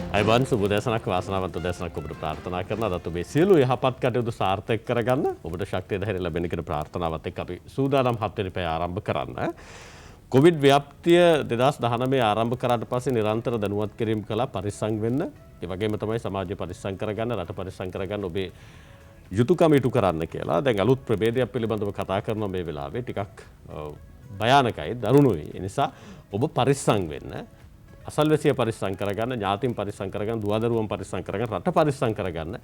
අයිබන් සුබ දැසනක් වාසනාවන්ත දැසනක් ඔබට ප්‍රාර්ථනා කරනවා. අද ඔබේ සියලු යහපත් කටයුතු සාර්ථක කරගන්න ඔබට ශක්තිය ධෛර්යය ලැබෙන කියන ප්‍රාර්ථනාවත් එක්ක අපි සූදානම් 7 වෙනි පැය ආරම්භ කරන්න. කොවිඩ් ව්‍යාප්තිය 2019 ආරම්භ කරාට පස්සේ නිරන්තර දැනුවත් කිරීම කළා පරිස්සම් වෙන්න. ඒ වගේම තමයි සමාජය පරිස්සම් කරගන්න, රට පරිස්සම් කරගන්න ඔබේ යුතුයකම ඉටු කරන්න කියලා. දැන් අලුත් ප්‍රභේදයක් පිළිබඳව කතා කරනවා මේ වෙලාවේ. ටිකක් භයානකයි, දරුණුයි. ඒ නිසා ඔබ පරිස්සම් වෙන්න. අසල්වැසිය පරිස්සම් කරගන්න, ඥාතීන් පරිස්සම් කරගන්න, දුවදරුවන් පරිස්සම් කරගන්න, රට පරිස්සම් කරගන්න.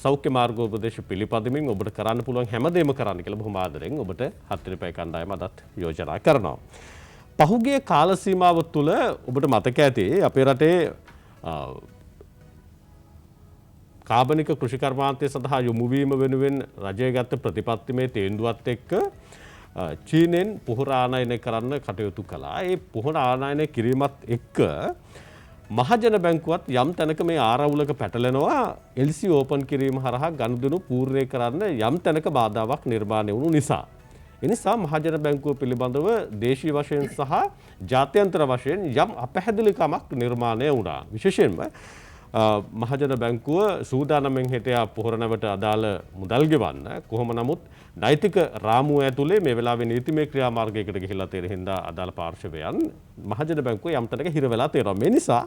සෞඛ්‍ය මාර්ගෝපදේශ පිළිපදමින් ඔබට කරන්න පුළුවන් හැමදේම කරන්න කියලා බොහොම ආදරෙන් ඔබට 7 වෙනි පැය කණ්ඩායම අදත් යෝජනා කරනවා. පහුගිය කාල සීමාව තුළ ඔබට මතක ඇති අපේ රටේ කාබනික කෘෂිකර්මාන්තය සඳහා යොමු වීම වෙනුවෙන් රජය ගත්ත ප්‍රතිපත්තිමය තීන්දුවත් එක්ක චීනෙන් පුහුර ආනයනය කරන්න කටයුතු කළා. ඒ පුහුර ආනයනය කිරීමත් එක්ක මහජන බැංකුවත් යම් තැනක මේ ආරවුලක පැටලෙනවා LC ඕපන් කිරීම හරහා ගනුදෙනු පූර්ණය කරන්න යම් තැනක බාධාවක් නිර්මාණය වුණු නිසා. එනිසා මහජන බැංකුව පිළිබඳව දේශීය වශයෙන් සහ ජාත්‍යන්තර වශයෙන් යම් අපැහැදිලිකමක් නිර්මාණය වුණා. විශේෂයෙන්ම මහජන බැංකුව සූදානම්ෙන් හිටියා පොහොර නැවට අදාළ මුදල් ගෙවන්න. කොහොම නමුත් නෛතික රාමුව ඇතුලේ මේ වෙලාවේ නීතිමය ක්‍රියාමාර්ගයකට ගිහිල්ලා තියෙන හින්දා අදාළ පාර්ශවයන් මහජන බැංකුව යම් තැනක හිර වෙලා තියෙනවා. මේ නිසා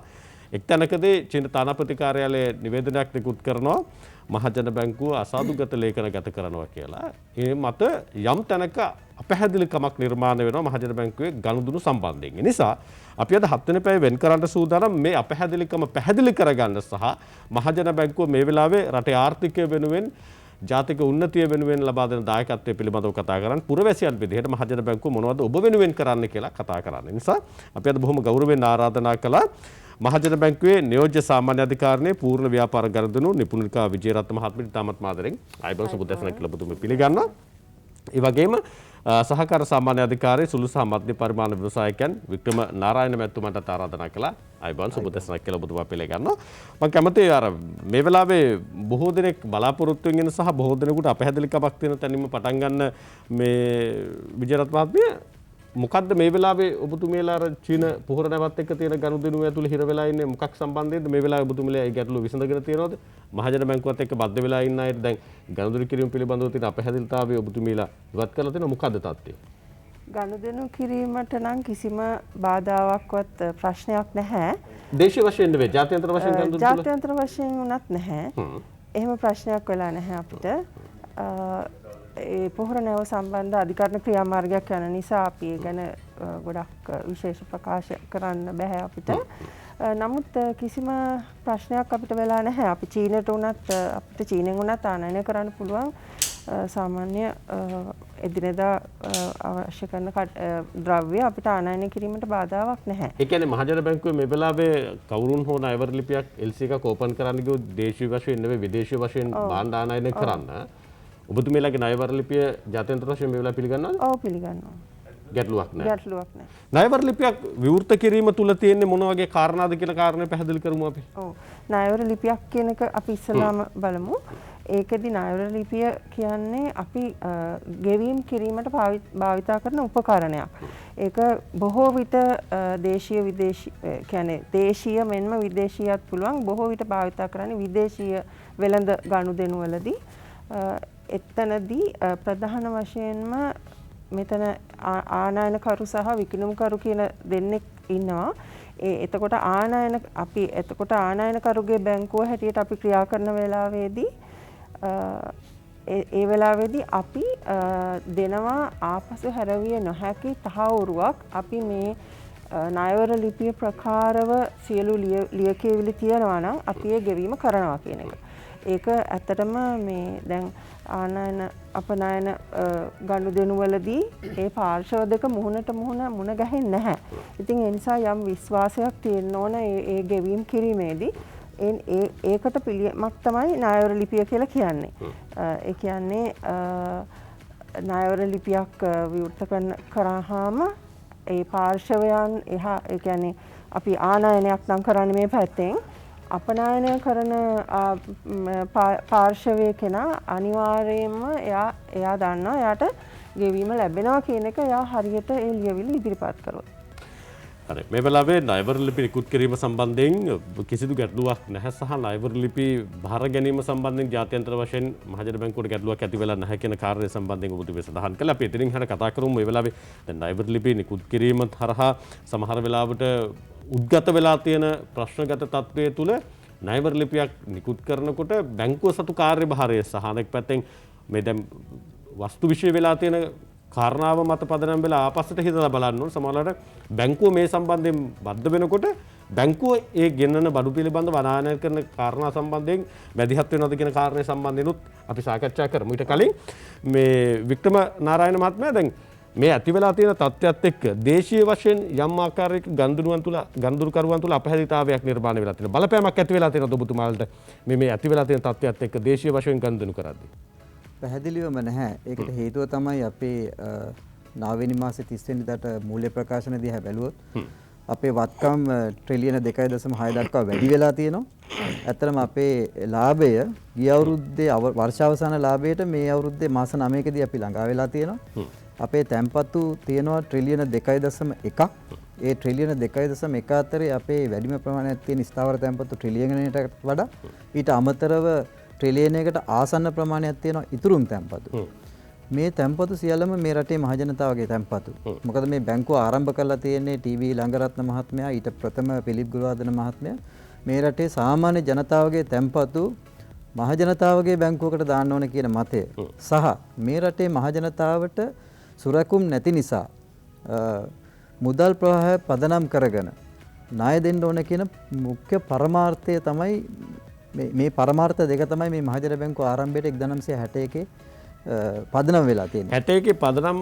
එක් තැනකදී චීන තානාපති කාර්යාලය නිවේදනයක් නිකුත් කරනවා මහජන බැංකුව අසාධුගත ලේඛන ගත කරනවා කියලා. ඒ මත යම් තැනක අපැහැදිලිකමක් නිර්මාණය වෙනවා මහජන බැංකුවේ ගනුදෙනු සම්බන්ධයෙන්. ඒ නිසා අපි අද 7 වෙනි පැය වෙන් කරන්න සූදානම් මේ අපැහැදිලිකම පැහැදිලි කරගන්න සහ මහජන බැංකුව මේ වෙලාවේ රටේ ආර්ථිකය වෙනුවෙන් ජාතික උන්නතිය වෙනුවෙන් ලබා දෙන දායකත්වය පිළිබඳව කතා කරන්න පුරවැසියන් විදිහට මහජන බැංකුව මොනවද ඔබ වෙනුවෙන් කරන්න කියලා කතා කරන්න. ඒ නිසා අපි අද බොහොම ගෞරවයෙන් ආරාධනා කළා මහජන බැංකුවේ නියෝජ්‍ය සාමාන්‍ය අධිකාරිණී පූර්ණ ව්‍යාපාර ගනුදෙනු නිපුණිකා විජේරත්න මහත්මියට තාමත් මාදරෙන් ආයුබෝවන් සුබ දැසනක් කියලා ඔබතුමා පිළිගන්නවා. ඒ වගේම සහකාර සාමාන්‍ය අධිකාරී සුළු සහ මධ්‍ය පරිමාණ ව්‍යවසායකයන් වික්‍රම නාරායන මැතිතුමන්ට ආරාධනා කළා. ආයුබෝවන් සුබ දැසනක් කියලා ඔබතුමා පිළිගන්නවා. මම කැමතියි අර මේ වෙලාවේ බොහෝ දෙනෙක් බලාපොරොත්තු වෙන සහ බොහෝ දෙනෙකුට අපැහැදිලිකමක් තියෙන තැනින්ම පටන් ගන්න මේ විජේරත්න මහත්මිය මොකද්ද මේ වෙලාවේ ඔබතුමියලා අර චීන පොහොර නැවත් එක්ක තියෙන ගනුදෙනුව ඇතුළේ හිර වෙලා ඉන්නේ මොකක් සම්බන්ධයෙන්ද මේ වෙලාවේ ඔබතුමියලා ඒ ගැටලුව විසඳගෙන තියෙනවද මහජන බැංකුවත් එක්ක බද්ධ වෙලා ඉන්න අයට දැන් ගනුදෙනු කිරීම පිළිබඳව තියෙන අපැහැදිලිතාවය ඔබතුමියලා ඉවත් කරලා තියෙනවා මොකද්ද තත්ත්වය ගනුදෙනු කිරීමට නම් කිසිම බාධාවක්වත් ප්‍රශ්නයක් නැහැ දේශීය වශයෙන් නෙවෙයි ජාත්‍යන්තර වශයෙන් ගනුදෙනු ජාත්‍යන්තර වශයෙන් උනත් නැහැ එහෙම ප්‍රශ්නයක් වෙලා නැහැ අපිට ඒ පොහොර නැව සම්බන්ධ අධිකරණ ක්‍රියාමාර්ගයක් යන නිසා අපි ඒ ගැන ගොඩක් විශේෂ ප්‍රකාශ කරන්න බෑ අපිට. නමුත් කිසිම ප්‍රශ්නයක් අපිට වෙලා නැහැ. අපි චීනට උනත් අපිට චීනෙන් උනත් ආනයනය කරන්න පුළුවන් සාමාන්‍ය එදිනෙදා අවශ්‍ය කරන ද්‍රව්‍ය අපිට ආනයනය කිරීමට බාධාවක් නැහැ. ඒ කියන්නේ මහජන බැංකුවේ මේ වෙලාවේ කවුරුන් හෝ ණයවර ලිපියක් LC එකක් ඕපන් කරන්න ගියොත් දේශීය වශයෙන් නෙවෙයි විදේශීය වශයෙන් භාණ්ඩ ආනයනය කරන්න ඔබතුමියලාගේ ණයවර ලිපිය ජාත්‍යන්තර වශයෙන් මේ වෙලාව පිළිගන්නවද? ඔව් පිළිගන්නවා. ගැටලුවක් නැහැ. ගැටලුවක් නැහැ. ණයවර ලිපියක් විවෘත කිරීම තුල තියෙන්නේ මොන වගේ කාරණාද කියන කාරණේ පැහැදිලි කරමු අපි. ඔව්. ණයවර ලිපියක් කියන එක අපි ඉස්සෙල්ලාම බලමු. ඒකෙදි ණයවර ලිපිය කියන්නේ අපි ගෙවීම් කිරීමට භාවිතා කරන උපකරණයක්. ඒක බොහෝ විට දේශීය විදේශීය කියන්නේ දේශීය මෙන්ම විදේශීයත් පුළුවන් බොහෝ විට භාවිතා කරන්නේ විදේශීය වෙළඳ ගනුදෙනු වලදී එතනදී ප්‍රධාන වශයෙන්ම මෙතන ආනයනකරු සහ විකිණුම්කරු කියන දෙන්නෙක් ඉන්නවා. එතකොට ආනයනකරුගේ බැංකුව හැටියට අපි ක්‍රියා කරන වෙලාවේදී ඒ වෙලාවේදී අපි දෙනවා ආපසු හැරවිය නොහැකි තහවුරුවක් අපි මේ ණයවර ලිපිය ප්‍රකාරව සියලු ලියකියවිලි තියනවා නම් අපි ඒ ගෙවීම කරනවා කියන එක. ඒක ඇත්තටම මේ දැන් ආනයන අපනයන ගනුදෙනු වලදී ඒ පාර්ශව දෙක මුහුණ ගැහෙන්නේ නැහැ. ඉතින් ඒ නිසා යම් විශ්වාසයක් තියෙන්න ඕන ඒ ගෙවීම් කිරීමේදී ඒකට පිළියමක් තමයි ණයවර ලිපිය කියලා කියන්නේ. ඒ කියන්නේ ණයවර ලිපියක් විවෘත කරාම ඒ පාර්ශවයන් එහා ඒ කියන්නේ අපි ආනයනයක් නම් කරන්නේ මේ පැත්තෙන් අපනයනය කරන පාර්ශවය කෙනා අනිවාර්යයෙන්ම එයා දන්නවා එයාට ගෙවීම ලැබෙනවා කියන එක එයා හරියට ඒ ලියවිලි ඉදිරිපත් කරොත්. හරි මේ වෙලාවේ ණයවර ලිපි නිකුත් කිරීම සම්බන්ධයෙන් කිසිදු ගැටලුවක් නැහැ සහ ණයවර ලිපි භාර ගැනීම සම්බන්ධයෙන් ජාත්‍යන්තර වශයෙන් මහජන බැංකුවට ගැටලුවක් ඇති වෙලා නැහැ කියන කාර්යය සම්බන්ධයෙන් ඔබතුමී සඳහන් කළා. අපි එතනින් හර කතා කරමු මේ වෙලාවේ දැන් ණයවර ලිපි නිකුත් කිරීම තරහා සමහර වෙලාවට උද්ගත වෙලා තියෙන ප්‍රශ්නගත තත්ත්වයේ තුල ණයවර ලිපියක් නිකුත් කරනකොට බැංකුව සතු කාර්යභාරය සහ අනෙක් පැත්තෙන් මේ දැන් වස්තු විශ්ය වෙලා තියෙන කාරණාව මත පදනම් වෙලා ආපස්සට හිතලා බලන්න ඕන. සමහරවිට බැංකුව මේ සම්බන්ධයෙන් බද්ධ වෙනකොට බැංකුව ඒ ගෙන්නන බඩු පිළිබඳව අනායනය කරන කාරණා සම්බන්ධයෙන් මැදිහත් වෙනවද කියන කාරණේ සම්බන්ධෙනුත් අපි සාකච්ඡා කරමු. ඊට කලින් මේ වික්‍රම නාරායන මහත්මයා දැන් මේ ඇති වෙලා තියෙන තත්ත්වයක් එක්ක දේශීය වශයෙන් යම් ආකාරයක ගන්දුරුකරුවන් තුල අපහැදිතාවයක් නිර්මාණය වෙලා තියෙනවා. බලපෑමක් ඇති වෙලා තියෙනවා ඔබතුමාලට මේ ඇති වෙලා තියෙන තත්ත්වයක් එක්ක දේශීය වශයෙන් ගන්දුණු කරද්දී. පැහැදිලිවම නැහැ. ඒකට හේතුව තමයි අපේ 9 වෙනි මාසේ 30 වෙනිදාට මූල්‍ය ප්‍රකාශන දිහා බැලුවොත් අපේ වත්කම් ට්‍රිලියන 2.6 දක්වා වැඩි වෙලා තියෙනවා. ඇත්තටම අපේ ලාභය ගිය අවුරුද්දේ වර්ෂාවසාන ලාභයට මේ අවුරුද්දේ මාස 9කදී අපි ළඟා වෙලා තියෙනවා. අපේ තැන්පතු තියෙනවා ට්‍රිලියන 2.1. ඒ ට්‍රිලියන 2.1 අතරේ අපේ වැඩිම ප්‍රමාණයක් තියෙන ස්ථාවර තැන්පතු ට්‍රිලියනකට වඩා ඊට අමතරව ට්‍රිලියනයකට ආසන්න ප්‍රමාණයක් තියෙනවා ඉතුරුම් තැන්පතු. මේ තැන්පතු සියල්ලම මේ රටේ මහජනතාවගේ තැන්පතු. මොකද මේ බැංකුව ආරම්භ කරලා තියෙන්නේ ටීවී ළඟරත්න මහත්මයා ඊට ප්‍රථම පිලිප් ගුණවර්ධන මහත්මයා මේ රටේ සාමාන්‍ය ජනතාවගේ තැන්පතු මහජනතාවගේ බැංකුවකට දාන්න ඕන කියන මතය සහ මේ රටේ මහජනතාවට සුරකුම් නැති නිසා මුදල් ප්‍රවාහය පදනම් කරගෙන ණය දෙන්න ඕන කියන මුඛ්‍ය පරමාර්ථය තමයි මේ පරමාර්ථ දෙක තමයි මේ මහජන බැංකුව ආරම්භයට 1961 පදනම් වෙලා තියෙන්නේ. 61 පදනම්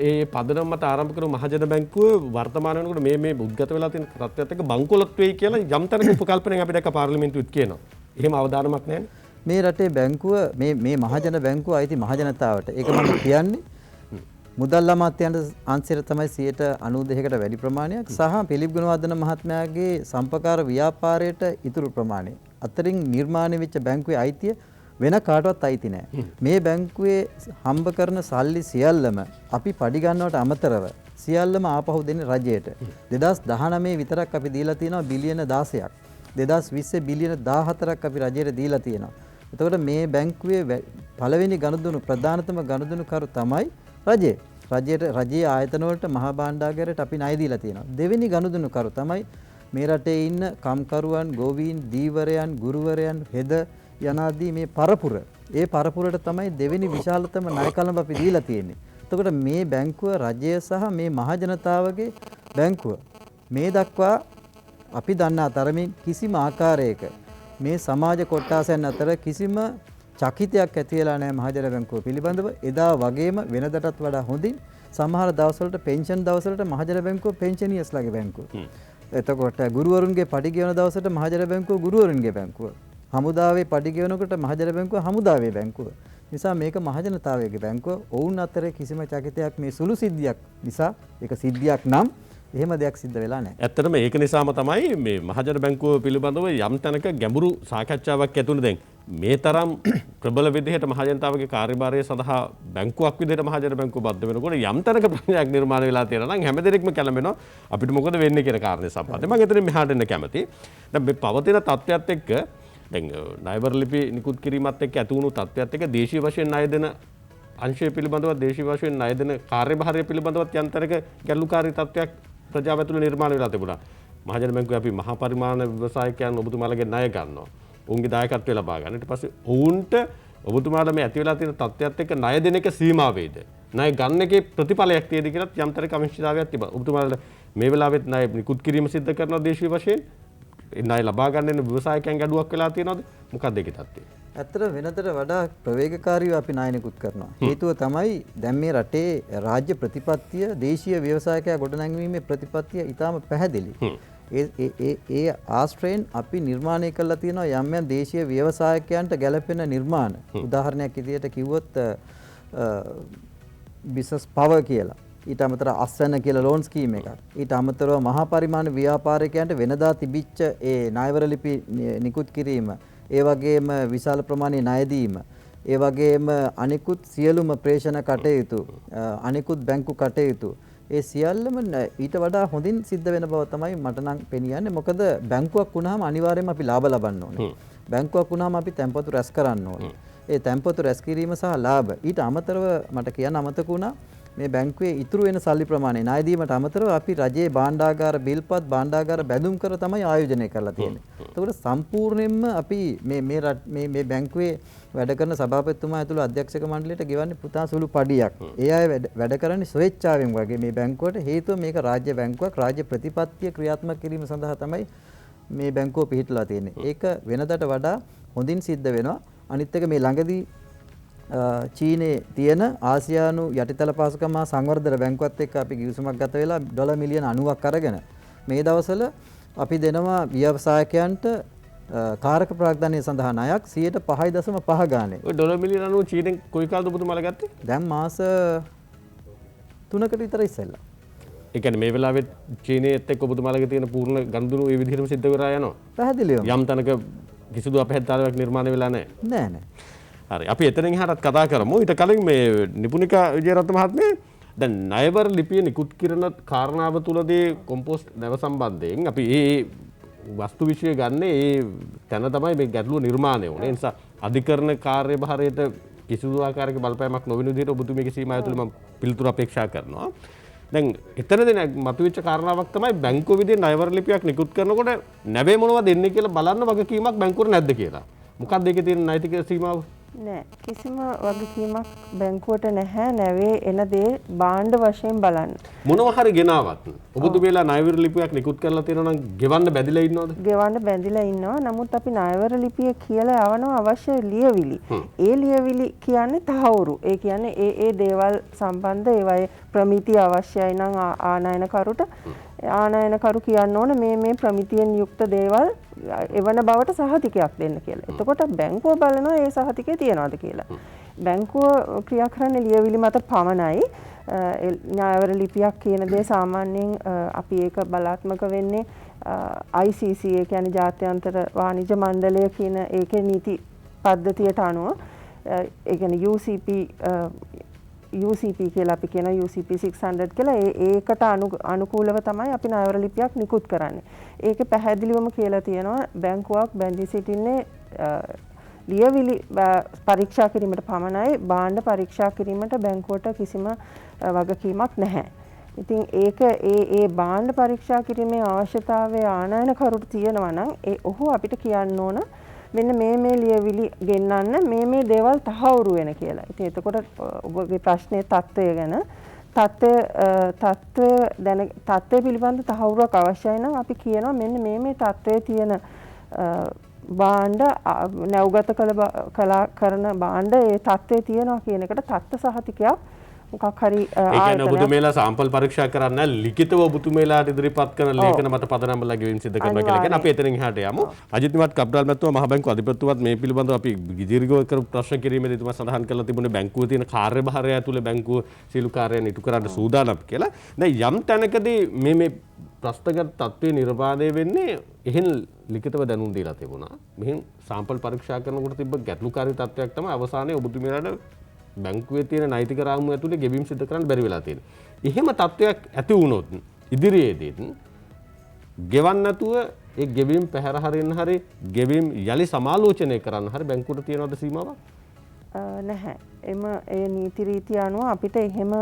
ඒ පදනම් මත ආරම්භ කරපු මහජන බැංකුව වර්තමාන වෙනකොට මේ උද්ගත වෙලා තියෙන තත්ත්වයට එක්ක බංකොලොත් වෙයි කියලා යම් තැනක උපකල්පනයක් අපි දැක්ක පාර්ලිමේන්තුවෙත් කියනවා. එහෙම අවධානමක් නැහැ. මේ රටේ බැංකුව මේ මහජන බැංකුව අයිති මහජනතාවට. ඒක මම කියන්නේ මුදල් අමාත්‍යාංශ අංශයට තමයි 92%කට වැඩි ප්‍රමාණයක් සහ පිලිප් ගුණවර්ධන මහත්මයාගේ සම්පකාර ව්‍යාපාරයට ඉතුරු ප්‍රමාණය අතරින් නිර්මාණය වෙච්ච බැංකුවේ අයිතිය වෙන කාටවත් අයිති නැහැ. මේ බැංකුවේ හම්බ කරන සල්ලි සියල්ලම අපි පඩි ගන්නවට අමතරව සියල්ලම ආපහු දෙන්නේ රජයට. 2019 විතරක් අපි දීලා තියෙනවා බිලියන 16ක්. 2020 බිලියන 14ක් අපි රජයට දීලා තියෙනවා. එතකොට මේ බැංකුවේ පළවෙනි ගනුදෙනු ප්‍රධානතම ගනුදෙනුකරු තමයි රජය. රජයේ ආයතන වලට මහා භාණ්ඩාගාරයට අපි ණය දීලා තියෙනවා. දෙවෙනි ගනුදෙනුකරු තමයි මේ රටේ ඉන්න කම්කරුවන්, ගෝවීන්, දීවරයන්, ගුරුවරයන්, හෙද යනාදී මේ පරපුර. ඒ පරපුරට තමයි දෙවෙනි විශාලතම ණය කළඹ අපි දීලා තියෙන්නේ. එතකොට මේ බැංකුව රජය සහ මේ මහජනතාවගේ බැංකුව. මේ දක්වා අපි දන්නා තරමින් කිසිම ආකාරයක මේ සමාජ කොට්ටාසයන් අතර කිසිම චකිතයක් ඇති වෙලා නැහැ මහජන බැංකුව පිළිබඳව. එදා වගේම වෙනදටත් වඩා හොඳින් සමහර දවස්වලට පෙන්ෂන් දවස්වලට මහජන බැංකුව පෙන්ෂනියර්ස්ලාගේ බැංකුව. එතකොට ගුරුවරුන්ගේ පඩි ගෙවන දවසට මහජන බැංකුව ගුරුවරුන්ගේ බැංකුව. හමුදාවේ පඩි ගෙවනකොට මහජන බැංකුව හමුදාවේ බැංකුව. නිසා මේක මහජනතාවයේ බැංකුව. ඔවුන් අතර කිසිම චකිතයක් මේ සුළු සිද්ධියක් නිසා ඒක සිද්ධියක් නම් එහෙම දෙයක් සිද්ධ වෙලා නැහැ. ඇත්තටම ඒක නිසාම තමයි මේ මහජන බැංකුව පිළිබඳව යම් තැනක ගැඹුරු සාකච්ඡාවක් ඇතුළේ දැන් මේ තරම් ප්‍රබල විදිහට මහජනතාවගේ කාර්යභාරය සඳහා බැංකුවක් විදිහට මහජන බැංකුව බද්ධ වෙනකොට යම් තැනක ප්‍රශ්නයක් නිර්මාණය වෙලා තියෙනවා නම් හැමදෙනෙක්ම කැළඹෙනවා අපිට මොකද වෙන්නේ කියන කාරණේ සම්බන්ධයෙන්. මම එතනින් මෙහාට එන්න කැමතියි. දැන් මේ පවතින තත්ත්වයක් එක්ක දැන් ණයවර ලිපි නිකුත් කිරීමත් එක්ක ඇති වුණු තත්ත්වයක් එක්ක දේශීය වශයෙන් ණය දෙන අංශය පිළිබඳව දේශීය වශයෙන් ණය දෙන කාර්යභාරය පිළිබඳවත් යම් තැනක ගැළලුකාරී තත්ත්වයක් ප්‍රජාව ඇතුළේ නිර්මාණය වෙලා තිබුණා. මහජන බැංකුවේ අපි මහා පරිමාණ ව්‍යවසායකයන් ඔබතුමාලගේ ණය ගන්නවා. ඔවුන්ගේ දායකත්වය ලබා ගන්න. ඊට පස්සේ ඔවුන්ට ඔබතුමාලා මේ ඇති වෙලා තියෙන තත්ත්වයක් එක්ක ණය දෙන එක සීමා වේද? ණය ගන්න එකේ ප්‍රතිඵලයක් තියෙද කියලාත් යම් තරක අනිශ්චිතතාවයක් තිබුණා. ඔබතුමාලා මේ වෙලාවෙත් ණය නිකුත් කිරීම සිද්ධ කරනවා දේශීය වශයෙන්. ණය ලබා ගන්න ව්‍යවසායකයන් ගැඩුවක් වෙලා තියෙනවද? මොකක්ද ඒකේ තත්ත්වය? ඇත්තට වෙනතට වඩා ප්‍රවේගකාරීව අපි ණය නිකුත් කරනවා. හේතුව තමයි දැන් මේ රටේ රාජ්‍ය ප්‍රතිපත්තිය දේශීය ව්‍යවසායකයා ගොඩනැංවීමේ ප්‍රතිපත්තිය ඊටාම පැහැදිලි. ඒ ආශ්‍රයෙන් අපි නිර්මාණය කරලා තියෙනවා යම් යම් දේශීය ව්‍යවසායකයන්ට ගැළපෙන නිර්මාණ. උදාහරණයක් විදිහට කිව්වොත් බිස්නස් පවර් කියලා. ඊට අමතරව අස්වැන්න කියලා ලෝන් ස්කීම් එකක්. ඊට අමතරව මහා පරිමාණ ව්‍යාපාරිකයන්ට වෙනදා තිබිච්ච ඒ ණයවර ලිපි නිකුත් කිරීම, ඒ වගේම විශාල ප්‍රමාණයේ ණය දීම, ඒ වගේම අනිකුත් සියලුම ප්‍රේෂණ කටයුතු, අනිකුත් බැංකු කටයුතු, ඒ සියල්ලම ඊට වඩා හොඳින් සිද්ධ වෙන බව තමයි මට නම් පෙනියන්නේ. මොකද බැංකුවක් වුණාම අනිවාර්යයෙන්ම අපි ලාභ ලබන්න ඕනේ. බැංකුවක් වුණාම අපි තැන්පතු රැස් කරන්න ඕනේ. ඒ තැන්පතු රැස් කිරීම සහ ලාභ ඊට අමතරව මට කියන්න අමතක වුණා මේ බැංකුවේ ඉතුරු වෙන සල්ලි ප්‍රමාණය ණය දීමට අමතරව අපි රජයේ භාණ්ඩාගාර බිල්පත් භාණ්ඩාගාර බැඳුම් කර තමයි ආයෝජනය කරලා තියෙන්නේ. ඒකට සම්පූර්ණයෙන්ම අපි මේ බැංකුවේ වැඩ කරන සභාපතිතුමා ඇතුළු අධ්‍යක්ෂක මණ්ඩලයට ගෙවන්නේ පුතා සුළු පඩියක්. ඒ අය වැඩ කරන්නේ ස්වේච්ඡාවෙන් වගේ මේ බැංකුවට හේතුව මේක රාජ්‍ය බැංකුවක් රාජ්‍ය ප්‍රතිපත්තිය ක්‍රියාත්මක කිරීම සඳහා තමයි මේ බැංකුව පිහිටලා තියෙන්නේ. ඒක වෙනදට වඩා හොඳින් සිද්ධ වෙනවා. අනිත් එක මේ ළඟදී චීනයේ තියෙන ආසියානු යටිතල පහසුකම් හා සංවර්ධන බැංකුවත් එක්ක අපි ගිවිසුමක් ගත වෙලා ඩොලර් මිලියන 90ක් අරගෙන මේ දවස්වල අපි දෙනවා ව්‍යවසායකයන්ට කාරක ප්‍රාග්ධනය සඳහා ණයක් 5.5 ගානේ. ඔය ඩොලර් මිලියන 90 චීනෙන් කොයි කාලද ඔබතුමාලා ගත්තේ? දැන් මාස 3කට විතර ඉස්සෙල්ලා. ඒ කියන්නේ මේ වෙලාවේ චීනයේත් එක්ක ඔබතුමාලගේ තියෙන පූර්ණ ගනුදෙනු ඒ විදිහටම සිද්ධ කරා යනවා. පැහැදිලිවම. යම් තැනක කිසිදු අපහසුතාවයක් නිර්මාණය වෙලා නැහැ. නෑ. හරි අපි එතනින් එහාටත් කතා කරමු. ඊට කලින් මේ නිපුණිකා විජේරත්න මහත්මිය දැන් ණයවර ලිපිය නිකුත් කරන කාරණාව තුලදී කොම්පෝස්ට් නැව සම්බන්ධයෙන් අපි මේ වස්තු විශ්ය ගන්න ඒ තැන තමයි මේ ගැටලුව නිර්මාණය වුනේ. ඒ නිසා අධිකරණ කාර්යභාරයට කිසිදු ආකාරයක බලපෑමක් නොවන විදිහට ඔබතුමීගේ සීමාව තුළ මම පිළිතුරු අපේක්ෂා කරනවා. දැන් එතනදී මතුවෙච්ච කාරණාවක් තමයි බැංකුව විදිහේ ණයවර ලිපියක් නිකුත් කරනකොට නැවේ මොනවද දෙන්නේ කියලා බලන්න වගකීමක් බැංකුවට නැද්ද කියලා. මොකක්ද ඒකේ තියෙන නෛතික සීමාව? නෑ කිසිම වගකීමක් බැංකුවට නැහැ නැවේ එන දේ භාණ්ඩ වශයෙන් බලන්න. මොනවා හරි ගෙනාවත් ඔබතුමීලා ණයවර ලිපියක් නිකුත් කරලා තියෙනවා නම් ගෙවන්න බැඳිලා ඉන්නවද? ගෙවන්න බැඳිලා ඉන්නවා. නමුත් අපි ණයවර ලිපිය කියලා යවනවා අවශ්‍ය ලියවිලි. ඒ ලියවිලි කියන්නේ තහවුරු. ඒ කියන්නේ ඒ දේවල් සම්බන්ධ ඒවයි ප්‍රමිතිය අවශ්‍යයි නම් ආනයනකරුට ආනයනකරු කියන්න ඕන මේ ප්‍රමිතියෙන් යුක්ත දේවල් එවන බවට සහතිකයක් දෙන්න කියලා. එතකොට බැංකුව බලනවා ඒ සහතිකය තියනවාද කියලා. බැංකුව ක්‍රියා කරන්නේ ලියවිලි මත පමණයි. ණයවර ලිපියක් කියන දේ සාමාන්‍යයෙන් අපි ඒක බලාත්මක වෙන්නේ ICC ඒ කියන්නේ ජාත්‍යන්තර වාණිජ්‍ය මණ්ඩලය කියන ඒකේ නීති පද්ධතියට අනුව ඒ කියන්නේ UCP කියලා අපි කියන UCP 600 කියලා ඒකට අනුකූලව තමයි අපි ණයවර ලිපියක් නිකුත් කරන්නේ. ඒකේ පැහැදිලිවම කියලා තියෙනවා බැංකුවක් බැඳී සිටින්නේ ලියවිලි පරීක්ෂා කිරීමට පමණයි. භාණ්ඩ පරීක්ෂා කිරීමට බැංකුවට කිසිම වගකීමක් නැහැ. ඉතින් ඒක ඒ භාණ්ඩ පරීක්ෂා කිරීමේ අවශ්‍යතාවය ආනයනකරුට තියෙනවා නම් ඔහු අපිට කියන්න ඕන මෙන්න මේ ලියවිලි ගෙන්නන්න මේ දේවල් තහවුරු වෙන කියලා. ඉතින් එතකොට ඔබගේ ප්‍රශ්නේ තත්ත්වය ගැන තත්ත්වය පිළිබඳ තහවුරක් අවශ්‍යයි නම් අපි කියනවා මෙන්න මේ තත්ත්වයේ තියෙන භාණ්ඩ නැව්ගත කරන භාණ්ඩ ඒ තත්ත්වයේ තියෙනවා කියන එකට තත්ත්ව සහතිකයක් මොකක් හරි ඒ කියන්නේ ඔබතුමීලා සාම්පල් පරීක්ෂා කරන්න ලිඛිතව ඔබතුමීලාට ඉදිරිපත් කරන ලේඛන මත පදනම්ලා ගෙවින් සිදු කරනවා කියලා කියන්නේ අපි එතනින් එහාට යමු. අජිත් නිවාඩ් කප්ඩාල් මැතිතුමා මහ බැංකුව අධිපතිතුමාත් මේ පිළිබඳව අපි දීර්ඝව කරපු ප්‍රශ්න කිරීමේදී තුමා සඳහන් කරලා තිබුණේ බැංකුවේ තියෙන කාර්යභාරය ඇතුළේ බැංකුව සීළු කාර්යයන් ඉටු කරන්න සූදානම් කියලා. දැන් යම් තැනකදී මේ ප්‍රශ්නගත තත්ත්වයේ නිර්මාණය වෙන්නේ එහෙන් ලිඛිතව දැනුම් දීලා තිබුණා. මෙහෙන් සාම්පල් පරීක්ෂා කරනකොට තිබ්බ ගැටලුකාරී තත්ත්වයක් තමයි අවසානයේ ඔබතුමීලාට බැංකුවේ තියෙන නෛතික රාමුව ඇතුලේ ගෙවීම් සිදු කරන්න බැරි වෙලා තියෙනවා. එහෙම තත්ත්වයක් ඇති වුණොත් ඉදිරියේදී ගෙවන්න නැතුව ඒ ගෙවීම් පැහැර හරින්න හරි ගෙවීම් යලි සමාලෝචනය කරන්න හරි බැංකුවට තියෙනවද සීමාවක්? නැහැ. ඒ නීති රීති අනුව අපිට එහෙම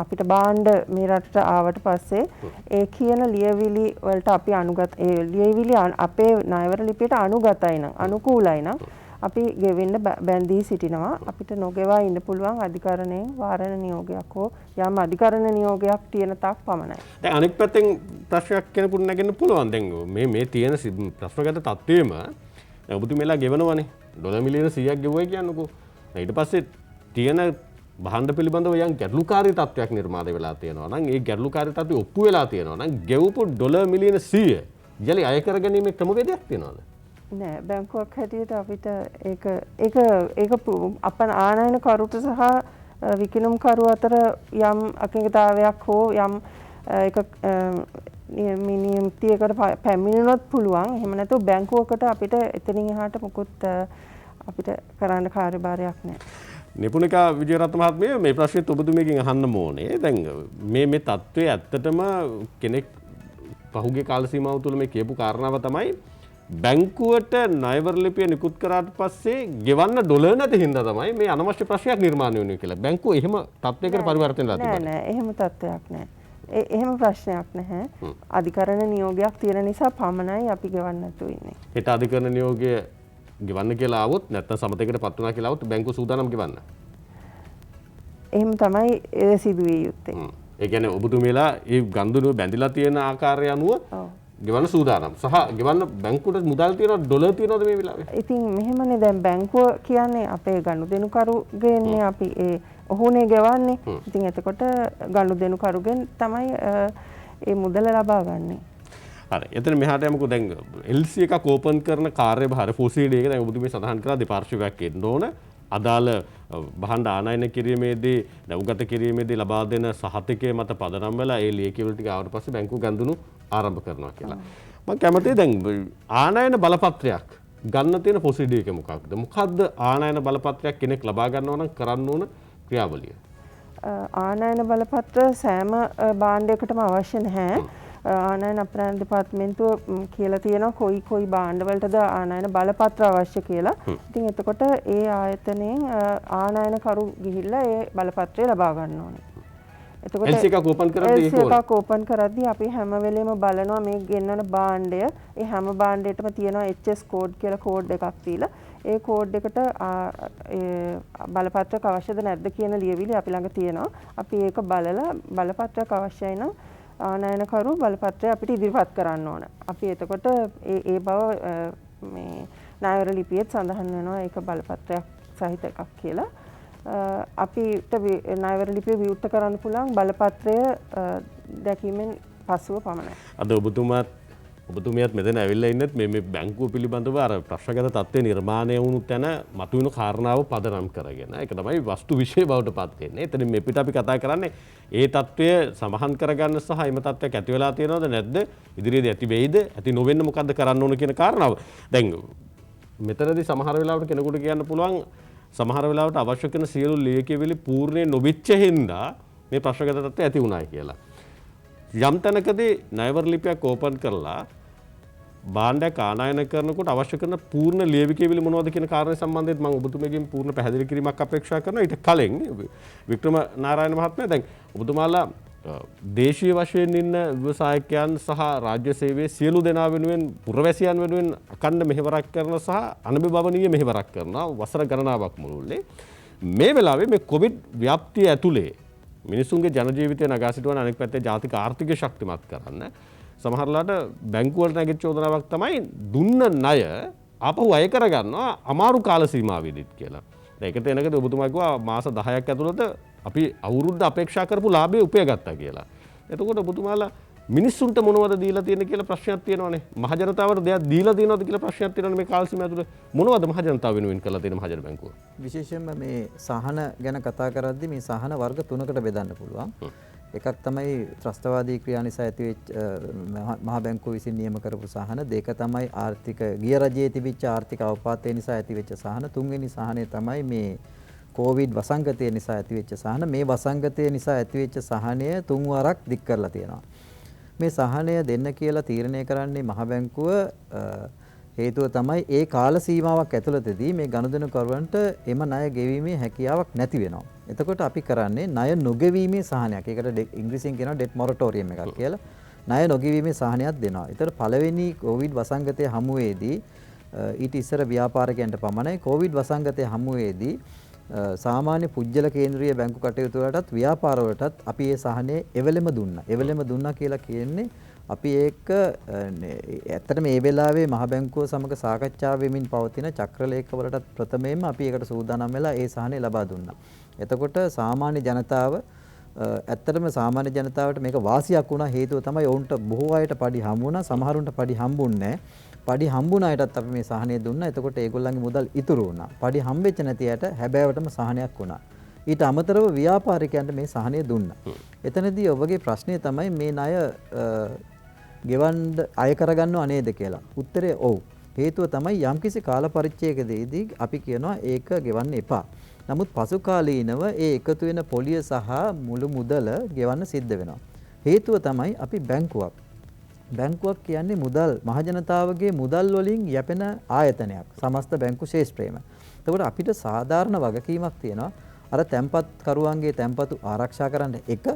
අපිට භාණ්ඩ මේ රටට ආවට පස්සේ ඒ කියන ලියවිලි වලට අපි ඒ ලියවිලි අපේ ණයවර ලිපියට අනුගතයි නම් අනුකූලයි නම් අපි ගෙවෙන්න බැඳී සිටිනවා. අපිට නොගෙවා ඉන්න පුළුවන් අධිකරණයෙන් වාරණ නියෝගයක් හෝ යම් අධිකරණ නියෝගයක් තියෙන තාක් පමණයි. දැන් අනිත් පැත්තෙන් ප්‍රශ්නයක් කෙනෙකුට නැගෙන්න පුළුවන්. දැන් මේ තියෙන ප්‍රශ්නගත තත්ත්වෙම ඔබතුමීලා ගෙවනවනේ. ඩොලර් මිලියන 100ක් ගෙවුවයි කියන්නකෝ. ඊට පස්සේ තියෙන භාණ්ඩ පිළිබඳව යම් ගැටලුකාරී තත්ත්වයක් නිර්මාණය වෙලා තියෙනවා නම් ඒ ගැටලුකාරී තත්ත්වය ඔප්පු වෙලා තියෙනවා නම් ගෙවපු ඩොලර් මිලියන 100 යලි අය කරගැනීමේ ක්‍රමවේදයක් තියෙනවද? නෑ බැංකුවක් හැටියට අපිට ඒක අපන ආනයනකරුට සහ විකිණුම්කරු අතර යම් අකංගතාවයක් හෝ යම් එක නියමිතියකට පැමිණුණොත් පුළුවන්. එහෙම නැත්නම් බැංකුවකට අපිට එතනින් එහාට මොකුත් අපිට කරන්න කාර්යභාරයක් නෑ. නිපුණිකා විජේරත්න මහත්මිය මේ ප්‍රශ්නෙත් ඔබතුමියකින් අහන්න ඕනේ. දැන් මේ තත්ත්වයේ ඇත්තටම කෙනෙක් පහුගිය කාල සීමාව තුළ මේ කියපු කාරණාව තමයි බැංකුවට ණයවර ලිපිය නිකුත් කරාට පස්සේ ගෙවන්න ඩොලර් නැති හින්දා තමයි මේ අනවශ්‍ය ප්‍රශ්නයක් නිර්මාණය වෙන්නේ කියලා. බැංකුව එහෙම තත්ත්වයකට පරිවර්තන වෙලා තිබුණා. නෑ එහෙම තත්ත්වයක් නෑ. එහෙම ප්‍රශ්නයක් නැහැ. අධිකරණ නියෝගයක් තියෙන නිසා පමණයි අපි ගෙවන්න නැතුව ඉන්නේ. හෙට අධිකරණ නියෝගය ගෙවන්න කියලා આવොත් නැත්නම් සමතයකට පත් වුණා කියලා આવොත් බැංකුව සූදානම් ගෙවන්න. එහෙම තමයි ඒ සිදුවිය යුත්තේ. ඒ කියන්නේ ඔබතුමීලා මේ ගන්දුනුව බැඳිලා තියෙන ආකාරය අනුව ගෙවන්න සූදානම්. සහ ගෙවන්න බැංකුවට මුදල් තියෙනවද ඩොලර් තියෙනවද මේ වෙලාවේ? ඉතින් මෙහෙමනේ දැන් බැංකුව කියන්නේ අපේ ගනුදෙනුකරුගෙන්නේ අපි ඔහුනේ ගෙවන්නේ. ඉතින් එතකොට ගනුදෙනුකරුගෙන් තමයි ඒ මුදල ලබා ගන්නේ. හරි. එතන මෙහාට යමුකෝ දැන් LC එකක් ඕපන් කරන කාර්යභාර ප්‍රොසීඩර් එක දැන් ඔබතුමී සඳහන් කරා දෙපාර්ශ්වයක් එන්න ඕන. අදාළ භාණ්ඩ ආනයන කිරීමේදී නැවුගත කිරීමේදී ලබා දෙන සහතිකයේ මත පදනම් වෙලා ඒ ලියකියවල ටික ආවට පස්සේ බැංකුව ගනුදෙනු ආරම්භ කරනවා කියලා. මම කැමතියි දැන් ආනයන බලපත්‍රයක් ගන්න තියෙන ප්‍රොසීඩර් එක මොකක්ද? මොකද්ද ආනයන බලපත්‍රයක් කෙනෙක් ලබා ගන්නවා නම් කරන්න ඕන ක්‍රියාවලිය? ආනයන බලපත්‍ර සෑම භාණ්ඩයකටම අවශ්‍ය නැහැ. ආනයන අපරාධ දෙපාර්තමේන්තුව කියලා තියෙනවා කොයි භාණ්ඩවලටද ආනයන බලපත්‍ර අවශ්‍ය කියලා. ඉතින් එතකොට ඒ ආයතනයෙන් ආනයනකරු ගිහිල්ලා ඒ බලපත්‍රය ලබා ගන්න ඕනේ. එතකොට LC එකක් ඕපන් කරද්දී LC එකක් ඕපන් කරද්දී අපි හැම වෙලේම බලනවා මේ ගෙන්වන භාණ්ඩය ඒ හැම භාණ්ඩයකටම තියෙනවා HS කෝඩ් කියලා කෝඩ් එකක් තියලා ඒ කෝඩ් එකට බලපත්‍රයක් අවශ්‍යද නැද්ද කියන ලියවිලි අපි ළඟ තියෙනවා. අපි ඒක බලලා බලපත්‍රයක් අවශ්‍යයි නම් ආනයනකරු බලපත්‍රය අපිට ඉදිරිපත් කරන්න ඕන. අපි එතකොට ඒ බව මේ ණයවර ලිපියෙත් සඳහන් වෙනවා ඒක බලපත්‍රයක් සහිත එකක් කියලා. අපිට ණයවර ලිපිය විවෘත කරන්න පුළුවන් බලපත්‍රය දැකීමෙන් පසුව පමණයි. අද ඔබතුමියත් මෙතන ඇවිල්ලා ඉන්නත් මේ බැංකුව පිළිබඳව අර ප්‍රශ්නගත තත්ත්වය නිර්මාණය වුණු තැන මතුවෙන කාරණාව පදනම් කරගෙන ඒක තමයි වස්තු විෂය බවට පත් වෙන්නේ. එතන මේ පිට අපි කතා කරන්නේ ඒ තත්ත්වය සමහන් කරගන්න සහ එම තත්ත්වයක් ඇති වෙලා තියෙනවද නැද්ද? ඉදිරියේදී ඇති වෙයිද? ඇති නොවෙන්න මොකද්ද කරන්න ඕන කියන කාරණාව. දැන් මෙතනදී සමහර වෙලාවට කෙනෙකුට කියන්න පුළුවන් සමහර වෙලාවට අවශ්‍ය කරන සියලු ලියකියවිලි පූර්ණේ නොවිච්ච හින්දා මේ ප්‍රශ්නගත තත්ත්වය ඇති වුණායි කියලා. යම් තැනකදී ණයවර ලිපියක් ඕපන් කරලා භාණ්ඩයක් ආනයන කරනකොට අවශ්‍ය කරන පූර්ණ ලියවිලිකේවිලි මොනවද කියන කාරණේ සම්බන්ධයෙන් මම ඔබතුමගෙන් පූර්ණ පැහැදිලි කිරීමක් අපේක්ෂා කරනවා. ඊට කලින් වික්‍රම නාරායන මහත්මයා දැන් ඔබතුමාලා දේශීය වශයෙන් ඉන්න ව්‍යවසායකයන් සහ රාජ්‍ය සේවයේ සියලු දෙනා වෙනුවෙන් පුරවැසියන් වෙනුවෙන් අඛණ්ඩ මෙහෙවරක් කරන සහ අනබිබවනීය මෙහෙවරක් කරනවා වසර ගණනාවක් මුළුල්ලේ. මේ වෙලාවේ මේ කොවිඩ් ව්‍යාප්තිය ඇතුලේ මිනිසුන්ගේ ජන ජීවිතය නගා සිටවන අනෙක් පැත්තේ ජාතික ආර්ථිකය ශක්තිමත් කරන්න සමහරලාට බැංකුවලට නැගිච්ච චෝදනාවක් තමයි දුන්න ණය ආපහු අය කරගන්නවා අමාරු කාල සීමාවෙදිත් කියලා. දැන් ඒකට එනකදී ඔබතුමා කිව්වා මාස 10ක් ඇතුළත අපි අවුරුද්ද අපේක්ෂා කරපු ලාභය උපයගත්තා කියලා. එතකොට ඔබතුමාලා මිනිස්සුන්ට මොනවද දීලා තියෙන්නේ කියලා ප්‍රශ්නයක් තියෙනවානේ. මහ ජනතාවට දෙයක් දීලා තියෙනවද කියලා ප්‍රශ්නයක් තියෙනවානේ මේ කාල සීමාව ඇතුළේ. මොනවද මහ ජනතාව වෙනුවෙන් කරලා තියෙන මහජන බැංකුව? විශේෂයෙන්ම මේ සහන ගැන කතා කරද්දී මේ සහන වර්ග තුනකට බෙදන්න පුළුවන්. එකක් තමයි ත්‍රස්තවාදී ක්‍රියා නිසා ඇතිවෙච්ච මහ බැංකුව විසින් නියම කරපු සහන. දෙක තමයි ආර්ථික ගිය රජයේ තිබිච්ච ආර්ථික අවපාතය නිසා ඇතිවෙච්ච සහන. තුන්වෙනි සහනය තමයි මේ කොවිඩ් වසංගතය නිසා ඇතිවෙච්ච සහන. මේ වසංගතය නිසා ඇතිවෙච්ච සහනය තුන් වරක් දික් කරලා තියෙනවා. මේ සහනය දෙන්න කියලා තීරණය කරන්නේ මහ බැංකුව හේතුව තමයි ඒ කාල සීමාවක් ඇතුළතදී මේ ගනුදෙනුකරුවන්ට එම ණය ගෙවීමේ හැකියාවක් නැති වෙනවා. එතකොට අපි කරන්නේ ණය නොගෙවීමේ සහනයක්. ඒකට ඉංග්‍රීසියෙන් කියනවා ඩෙට් මොරටෝරියම් එකක් කියලා. ණය නොගෙවීමේ සහනයක් දෙනවා. ඒතර පළවෙනි කොවිඩ් වසංගතයේ හමුවේදී ඊට ඉස්සර ව්‍යාපාරිකයන්ට පමණයි කොවිඩ් වසංගතයේ හමුවේදී සාමාන්‍ය පුජ්‍යල කේන්ද්‍රීය බැංකු කටයුතු වලටත් ව්‍යාපාර වලටත් අපි ඒ සහනය එවෙලෙම දුන්නා. එවෙලෙම දුන්නා කියලා කියන්නේ අපි ඒක ඇත්තටම මේ වෙලාවේ මහ බැංකුව සමග සාකච්ඡා වෙමින් පවතින චක්‍රලේඛ වලටත් ප්‍රථමයෙන්ම අපි ඒකට සූදානම් වෙලා ඒ සහනය ලබා දුන්නා. එතකොට සාමාන්‍ය ජනතාව ඇත්තටම සාමාන්‍ය ජනතාවට මේක වාසියක් වුණා. හේතුව තමයි ඔවුන්ට බොහෝ අයට පඩි හම්බ වුණා. සමහරුන්ට පඩි හම්බුන්නේ නැහැ. පඩි හම්බුන අයටත් අපි මේ සහනය දුන්නා. එතකොට ඒගොල්ලන්ගේ මුදල් ඉතුරු වුණා. පඩි හම්බෙච්ච නැති අයට හැබෑවටම සහනයක් වුණා. ඊට අමතරව ව්‍යාපාරිකයන්ට මේ සහනය දුන්නා. එතනදී ඔබගේ ප්‍රශ්නය තමයි මේ ණය ගෙවන්න අය කරගන්නව නේද කියලා. උත්තරය ඔව්. හේතුව තමයි යම්කිසි කාල පරිච්ඡේදයකදී අපි කියනවා ඒක ගෙවන්න එපා. නමුත් පසු කාලීනව ඒ එකතු වෙන පොලිය සහ මුළු මුදල ගෙවන්න සිද්ධ වෙනවා. හේතුව තමයි අපි බැංකුවක්. බැංකුවක් කියන්නේ මුදල් මහජනතාවගේ මුදල් වලින් යැපෙන ආයතනයක්. සමස්ත බැංකු ශේෂ්ත්‍රයේම. එතකොට අපිට සාධාරණ වගකීමක් තියෙනවා. අර තැන්පත්කරුවන්ගේ තැන්පතු ආරක්ෂා කරන්න එක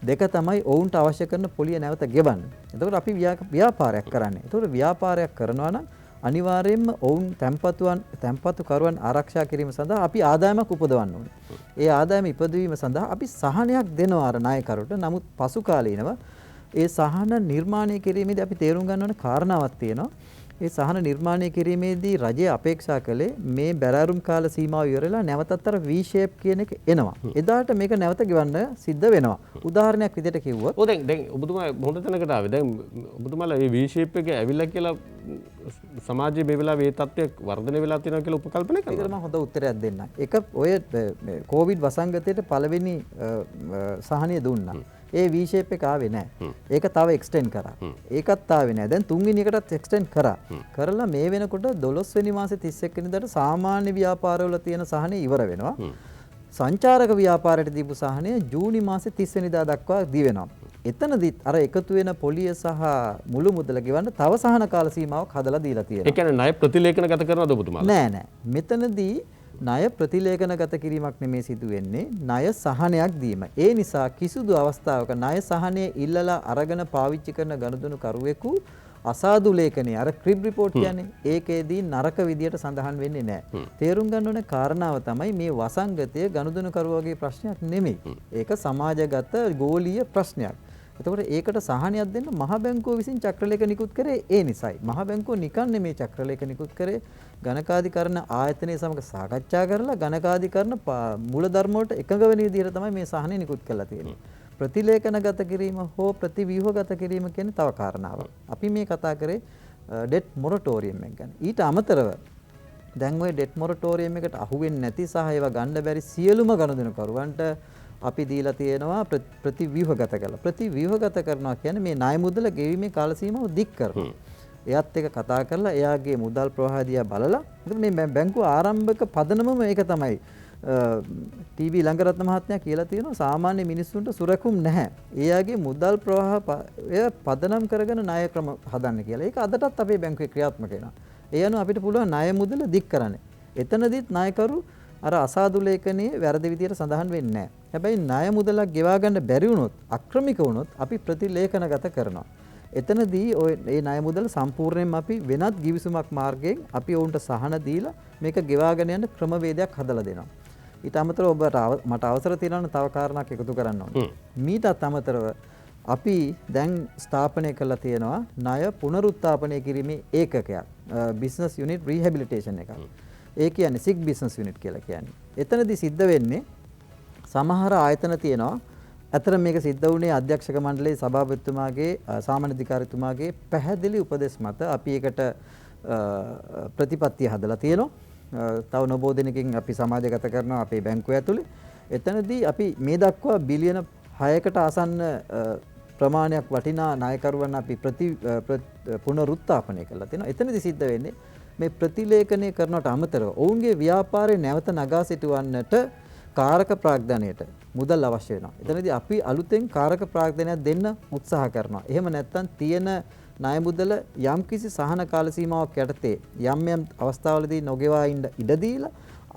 දෙක තමයි ඔවුන්ට අවශ්‍ය කරන පොලිය නැවත ගෙවන්න. එතකොට අපි ව්‍යාපාරයක් කරන්නේ. එතකොට ව්‍යාපාරයක් කරනවා නම් අනිවාර්යයෙන්ම ඔවුන් තැන්පතුකරුවන් ආරක්ෂා කිරීම සඳහා අපි ආදායමක් උපදවන්න ඕනේ. ඒ ආදායම ඉපදවීම සඳහා අපි සහනයක් දෙනවා අර ණයකරුට. නමුත් පසු කාලීනව ඒ සහන නිර්මාණය කිරීමේදී අපි තේරුම් ගන්න ඕන කාරණාවක් තියෙනවා. ඒ සහන නිර්මාණය කිරීමේදී රජය අපේක්ෂා කළේ මේ බැරෑරුම් කාල සීමාව ඉවරලා නැවතත් අර V shape කියන එක එනවා. එදාට මේක නැවත ගෙවන්න සිද්ධ වෙනවා. උදාහරණයක් විදිහට කිව්වොත් දැන් ඔබතුමා මොන තැනකට ආවේ? දැන් ඔබතුමාලා මේ V shape එක ඇවිල්ලා කියලා සමාජයේ මේ වෙලාවේ මේ තත්ත්වයක් වර්ධනය වෙලා තියෙනවා කියලා උපකල්පනය කරනවා. ඒකට මම හොඳ උත්තරයක් දෙන්නම්. එක ඔය කොවිඩ් වසංගතයට පළවෙනි සහනය දුන්නා. ඒ V shape එක ආවේ නැහැ. ඒක තව එක්ස්ටෙන්ඩ් කරා. ඒකත් ආවේ නැහැ. දැන් තුන්වෙනි එකටත් එක්ස්ටෙන්ඩ් කරා. කරලා මේ වෙනකොට 12 වෙනි මාසේ 31 වෙනිදාට සාමාන්‍ය ව්‍යාපාරවල තියෙන සහනය ඉවර වෙනවා. සංචාරක ව්‍යාපාරයට දීපු සහනය ජූනි මාසේ 30 වෙනිදා දක්වා දී වෙනවා. එතනදිත් අර එකතු වෙන පොලිය සහ මුළු මුදල ගෙවන්න තව සහන කාල සීමාවක් හදලා දීලා තියෙනවා. ඒ කියන්නේ ණය ප්‍රතිලේඛන ගත කරනවද ඔබතුමාලා? නෑ. මෙතනදී ණය ප්‍රතිලේඛනගත කිරීමක් නෙමේ සිදු වෙන්නේ ණය සහනයක් දීම. ඒ නිසා කිසිදු අවස්ථාවක ණය සහනය ඉල්ලලා අරගෙන පාවිච්චි කරන ගනුදෙනු කරුවෙකු අසාදු ලේඛනය අර ක්‍රිබ් රිපෝට් කියන්නේ ඒකේදී නරක විදියට සඳහන් වෙන්නේ නැහැ. තේරුම් ගන්න ඕනේ කාරණාව තමයි මේ වසංගතය ගනුදෙනු කරුවගේ ප්‍රශ්නයක් නෙමෙයි. ඒක සමාජගත ගෝලීය ප්‍රශ්නයක්. එතකොට ඒකට සහනයක් දෙන්න මහ බැංකුව විසින් චක්‍රලේඛ නිකුත් කරේ ඒ නිසයි. මහ බැංකුව නිකන් නෙමේ චක්‍රලේඛ නිකුත් කරේ ගණකාධිකරණ ආයතනයේ සමග සාකච්ඡා කරලා ගණකාධිකරණ මූලධර්ම වලට එකඟ වෙන විදිහට තමයි මේ සහනය නිකුත් කරලා තියෙන්නේ. ප්‍රතිලේඛනගත කිරීම හෝ ප්‍රතිව්‍යුහගත කිරීම කියන්නේ තව කාරණාවක්. අපි මේ කතා කරේ ඩෙට් මොරටෝරියම් එක ගැන. ඊට අමතරව දැන් ওই ඩෙට් මොරටෝරියම් එකට අහු වෙන්නේ නැති සහ ඒවා ගන්න බැරි සියලුම ගනුදෙනු කරුවන්ට අපි දීලා තියෙනවා ප්‍රතිව්‍යුහගත කරලා. ප්‍රතිව්‍යුහගත කරනවා කියන්නේ මේ ණය මුදල ගෙවීමේ කාල සීමාව දික් කරනවා. එයාත් එක්ක කතා කරලා එයාගේ මුදල් ප්‍රවාහය දිහා බලලා මේ බැංකුව ආරම්භක පදනමම ඒක තමයි. ටීවී ළඟරත්න මහත්මයා කියලා තියෙනවා සාමාන්‍ය මිනිස්සුන්ට සුරකුම් නැහැ. එයාගේ මුදල් ප්‍රවාහය පදනම් කරගෙන ණය ක්‍රම හදන්න කියලා. ඒක අදටත් අපේ බැංකුවේ ක්‍රියාත්මක වෙනවා. ඒ අනුව අපිට පුළුවන් ණය මුදල දික් කරන්න. එතනදිත් ණයකරු අර අසාදු ලේඛනයේ වැරදි විදියට සඳහන් වෙන්නේ නැහැ. හැබැයි ණය මුදලක් ගෙවා ගන්න බැරි වුණොත් අක්‍රමික වුණොත් අපි ප්‍රතිලේඛනගත කරනවා. එතනදී ඔය මේ ණය මුදල සම්පූර්ණයෙන්ම අපි වෙනත් ගිවිසුමක් මාර්ගයෙන් අපි ඔවුන්ට සහන දීලා මේක ගෙවාගෙන යන ක්‍රමවේදයක් හදලා දෙනවා. ඊට අමතරව ඔබට මට අවසර තියෙනවා නම් තව කාරණාවක් එකතු කරන්න ඕනේ. මීටත් අමතරව අපි දැන් ස්ථාපනය කරලා තියෙනවා ණය පුනරුත්ථාපනය කිරීමේ ඒකකයක්. බිස්නස් යුනිට් රීහැබිලිටේෂන් එකක්. ඒ කියන්නේ සික් බිස්නස් යුනිට් කියලා කියන්නේ. එතනදී සිද්ධ වෙන්නේ සමහර ආයතන තියෙනවා. අතර මේක සිද්ධ වුණේ අධ්‍යක්ෂක මණ්ඩලයේ සභාපතිතුමාගේ සාමාන්‍ය අධිකාරීතුමාගේ පැහැදිලි උපදෙස් මත අපි ඒකට ප්‍රතිපත්තිය හදලා තියෙනවා. තව නොබෝ දිනකින් අපි සමාජගත කරනවා අපේ බැංකුව ඇතුලේ. එතනදී අපි මේ දක්වා බිලියන 6කට ආසන්න ප්‍රමාණයක් වටිනා ණයකරුවන් අපි පුනරුත්ථාපනය කරලා තියෙනවා. එතනදී සිද්ධ වෙන්නේ මේ ප්‍රතිලේඛනය කරනට අමතරව ඔවුන්ගේ ව්‍යාපාරේ නැවත නගා සිටවන්නට කාරක ප්‍රාග්ධනයට මුදල් අවශ්‍ය වෙනවා. එතනදී අපි අලුතෙන් කාරක ප්‍රාග්ධනයක් දෙන්න උත්සාහ කරනවා. එහෙම නැත්නම් තියෙන ණය මුදල යම්කිසි සහන කාල සීමාවක් යටතේ යම් යම් අවස්ථාවලදී නොගෙවා ඉන්න ඉඩ දීලා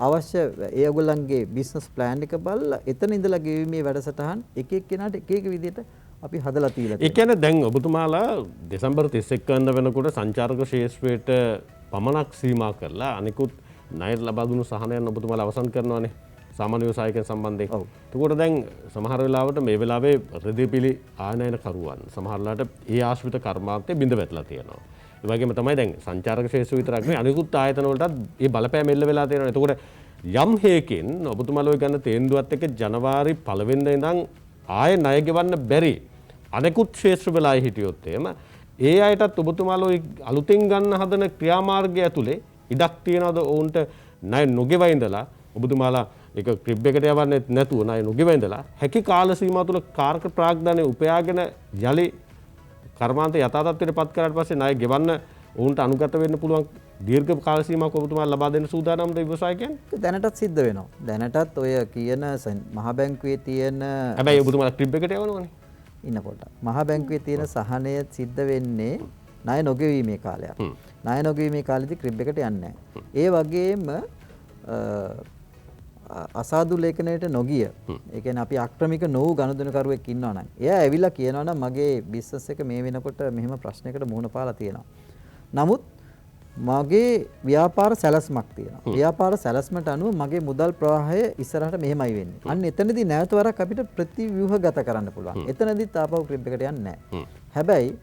අවශ්‍ය ඒගොල්ලන්ගේ බිස්නස් ප්ලෑන් එක බලලා එතන ඉඳලා ගෙවීමේ වැඩසටහන් එක එක්කෙනාට එක එක විදිහට අපි හදලා තියලා තියෙනවා. ඒ කියන්නේ දැන් ඔබතුමාලා දෙසැම්බර් 31 වෙනිදා වෙනකොට සංචාරක ශේෂ්ත්‍රයට පමණක් සීමා කරලා අනිකුත් ණය ලබා දුණු සහනයන් ඔබතුමාලා අවසන් කරනවානේ. සාමාන්‍ය ව්‍යවසායිකයන් සම්බන්ධයෙන්. එතකොට දැන් සමහර වෙලාවට මේ වෙලාවේ රෙදිපිලි ආනයන කරුවන් සමහරලාට ඒ ආශ්‍රිත කර්මාන්තේ බිඳ වැටලා තියෙනවා. ඒ වගේම තමයි දැන් සංචාරක ශේෂ්ත්‍ර විතරක් නෙවෙයි අනිකුත් ආයතන වලටත් මේ බලපෑම එල්ල වෙලා තියෙනවා. එතකොට යම් හේකින් ඔබතුමාලා ගන්න තේන්දුවත් එක්ක ජනවාරි 1 වෙනිදා ඉඳන් ආයෙ ණය ගෙවන්න බැරි අනිකුත් ශේෂ්ත්‍ර වෙලායි හිටියොත් එහෙම ඒ අයටත් ඔබතුමාලා අලුතෙන් ගන්න හදන ක්‍රියාමාර්ගය ඇතුලේ ඉඩක් තියනවද ඔවුන්ට ණය නොගෙව ඉඳලා ඔබතුමාලා ඒක ක්‍රිබ් එකට යවන්නේ නැතුව ණය නොගෙව ඉඳලා හැකි කාල සීමාව තුළ කාරක ප්‍රාග්ධනය උපයාගෙන යලි කර්මාන්ත යථා තත්ත්වයට පත් කරාට පස්සේ ණය ගෙවන්න ඔවුන්ට අනුගත වෙන්න පුළුවන් දීර්ඝ කාල සීමාවක් ඔබතුමා ලබා දෙන්න සූදානම්ද ව්‍යවසායකයන්? දැනටත් සිද්ධ වෙනවා. දැනටත් ඔය කියන මහ බැංකුවේ තියෙන හැබැයි ඔබතුමාලා ක්‍රිබ් එකට යවනවනේ. ඉන්න පොඩ්ඩක්. මහ බැංකුවේ තියෙන සහනය සිද්ධ වෙන්නේ ණය නොගෙවීමේ කාලයක්. ණය නොගෙවීමේ කාලෙදි ක්‍රිබ් එකට යන්නේ නැහැ. ඒ වගේම අසාදු ලේඛනයට නොගිය. ඒ කියන්නේ අපි අක්‍රමික නොවු ගනුදෙනුකරුවෙක් ඉන්නවා නම් එයා ඇවිල්ලා කියනවා නම් මගේ බිස්නස් එක මේ වෙනකොට මෙහෙම ප්‍රශ්නයකට මුහුණ පාලා තියෙනවා. නමුත් මගේ ව්‍යාපාර සැලැස්මක් තියෙනවා. ව්‍යාපාර සැලැස්මට අනුව මගේ මුදල් ප්‍රවාහය ඉස්සරහට මෙහෙමයි වෙන්නේ. අන්න එතනදී නැවත වරක් අපිට ප්‍රතිව්‍යුහගත කරන්න පුළුවන්. එතනදිත් ආපහු ක්‍රිබ් එකට යන්නේ නැහැ. හැබැයි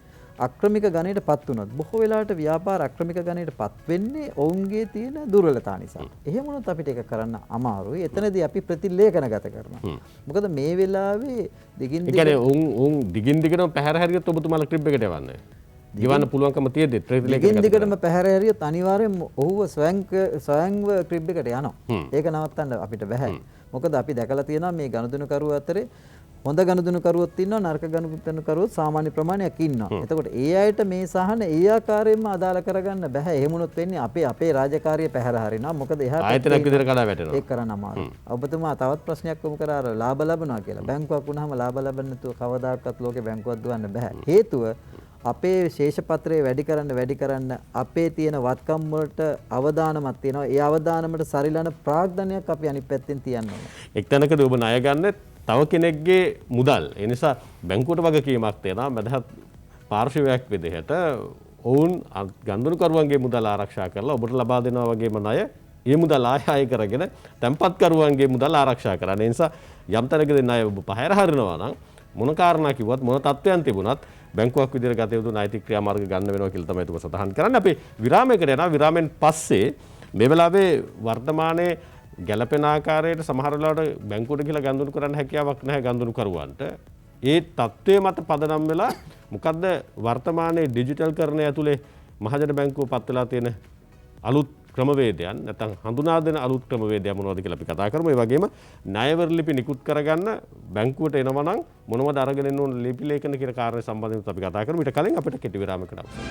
අක්‍රමික ගණයටපත් වුණොත් බොහෝ වෙලාවට ව්‍යාපාර අක්‍රමික ගණයටපත් වෙන්නේ ඔවුන්ගේ තියෙන දුර්වලතා නිසා. එහෙම වුණොත් අපිට ඒක කරන්න අමාරුයි. එතනදී අපි ප්‍රතිලේඛනගත කරනවා. මොකද මේ වෙලාවේ දිගින් දිගට උන් දිගින් දිගටම පැහැර හැරියොත් ඔබතුමාලා ක්‍රිබ් එකට යවන්නේ. ගිවන්න පුළුවන්කම තියෙද්දි දිගින් දිගටම පැහැර හැරියොත් අනිවාර්යෙන් ඔහුව ස්වයංව ක්‍රිබ් එකට යනවා. ඒක නවත්තන්න අපිට බැහැ. මොකද අපි දැකලා තියෙනවා මේ ගනුදෙනුකරුවෝ අතරේ හොඳ ගනුදෙනුකරුවොත් ඉන්නවා නරක ගනුදෙනුකරුවොත් සාමාන්‍ය ප්‍රමාණයක් ඉන්නවා. එතකොට ඒ අයට මේ සහන ඒ ආකාරයෙන්ම අදාළ කරගන්න බෑ. එහෙම වුණොත් වෙන්නේ අපේ රාජකාරිය පැහැර හරිනවා. මොකද එහා ආයතනයක් විතර කඩා වැටෙනවා. ඒක කරන්න අමාරුයි. ඔබතුමා තවත් ප්‍රශ්නයක් ඔබ කරා අර ලාභ ලබනවා කියලා. බැංකුවක් වුණාම ලාභ ලබන්න නැතුව කවදාකවත් ලෝකේ බැංකුවක් දුවන්න බෑ. හේතුව අපේ ශේෂපත්‍රය වැඩි කරන්න අපේ තියෙන වත්කම් වලට අවදානමක් තියෙනවා. ඒ අවදානමට සරිලන ප්‍රාග්ධනයක් අපි අනිත් පැත්තෙන් තියන්න ඕනේ. එක්තැනකදී ඔබ ණය ගන්න තව කෙනෙක්ගේ මුදල්. ඒ නිසා බැංකුවට වගකීමක් තියෙනවා. මැදහත් පාර්ශවයක් විදිහට ඔවුන් ගනුදෙනුකරුවන්ගේ මුදල් ආරක්ෂා කරලා ඔබට ලබා දෙනවා වගේම ණය ඒ මුදල් ආය කරගෙන තැන්පත්කරුවන්ගේ මුදල් ආරක්ෂා කරන්න. ඒ නිසා යම් තැනකදී ණය ඔබ පහර හරිනවා නම් මොන කාරණා කිව්වත් මොන තත්ත්වයන් තිබුණත් බැංකුවක් විදිහට ගත යුතු නෛතික ක්‍රියාමාර්ග ගන්න වෙනවා කියලා තමයි ඔබ සඳහන් කරන්නේ. අපි විරාමයකට යනවා. විරාමෙන් පස්සේ මේ වෙලාවේ වර්තමානයේ ගැළපෙන ආකාරයට සමහර වෙලාවට බැංකුවට ගිහලා ගනුදෙනු කරන්න හැකියාවක් නැහැ ගනුදෙනුකරුවන්ට. ඒ තත්ත්වයේ මත පදනම් වෙලා මොකද්ද වර්තමානයේ ඩිජිටල් කරණය ඇතුලේ මහජන බැංකුව පත් වෙලා තියෙන අලුත් ක්‍රමවේදයන් නැත්නම් හඳුනා දෙන අලුත් ක්‍රමවේදයන් මොනවද කියලා අපි කතා කරමු. ඒ වගේම ණයවර ලිපි නිකුත් කරගන්න බැංකුවට එනවා නම් මොනවද අරගෙන එන්න ඕන ලිපි ලේඛන කියන කාරණේ සම්බන්ධව අපි කතා කරමු. ඊට කලින් අපිට කෙටි විරාමයකට අවසන්.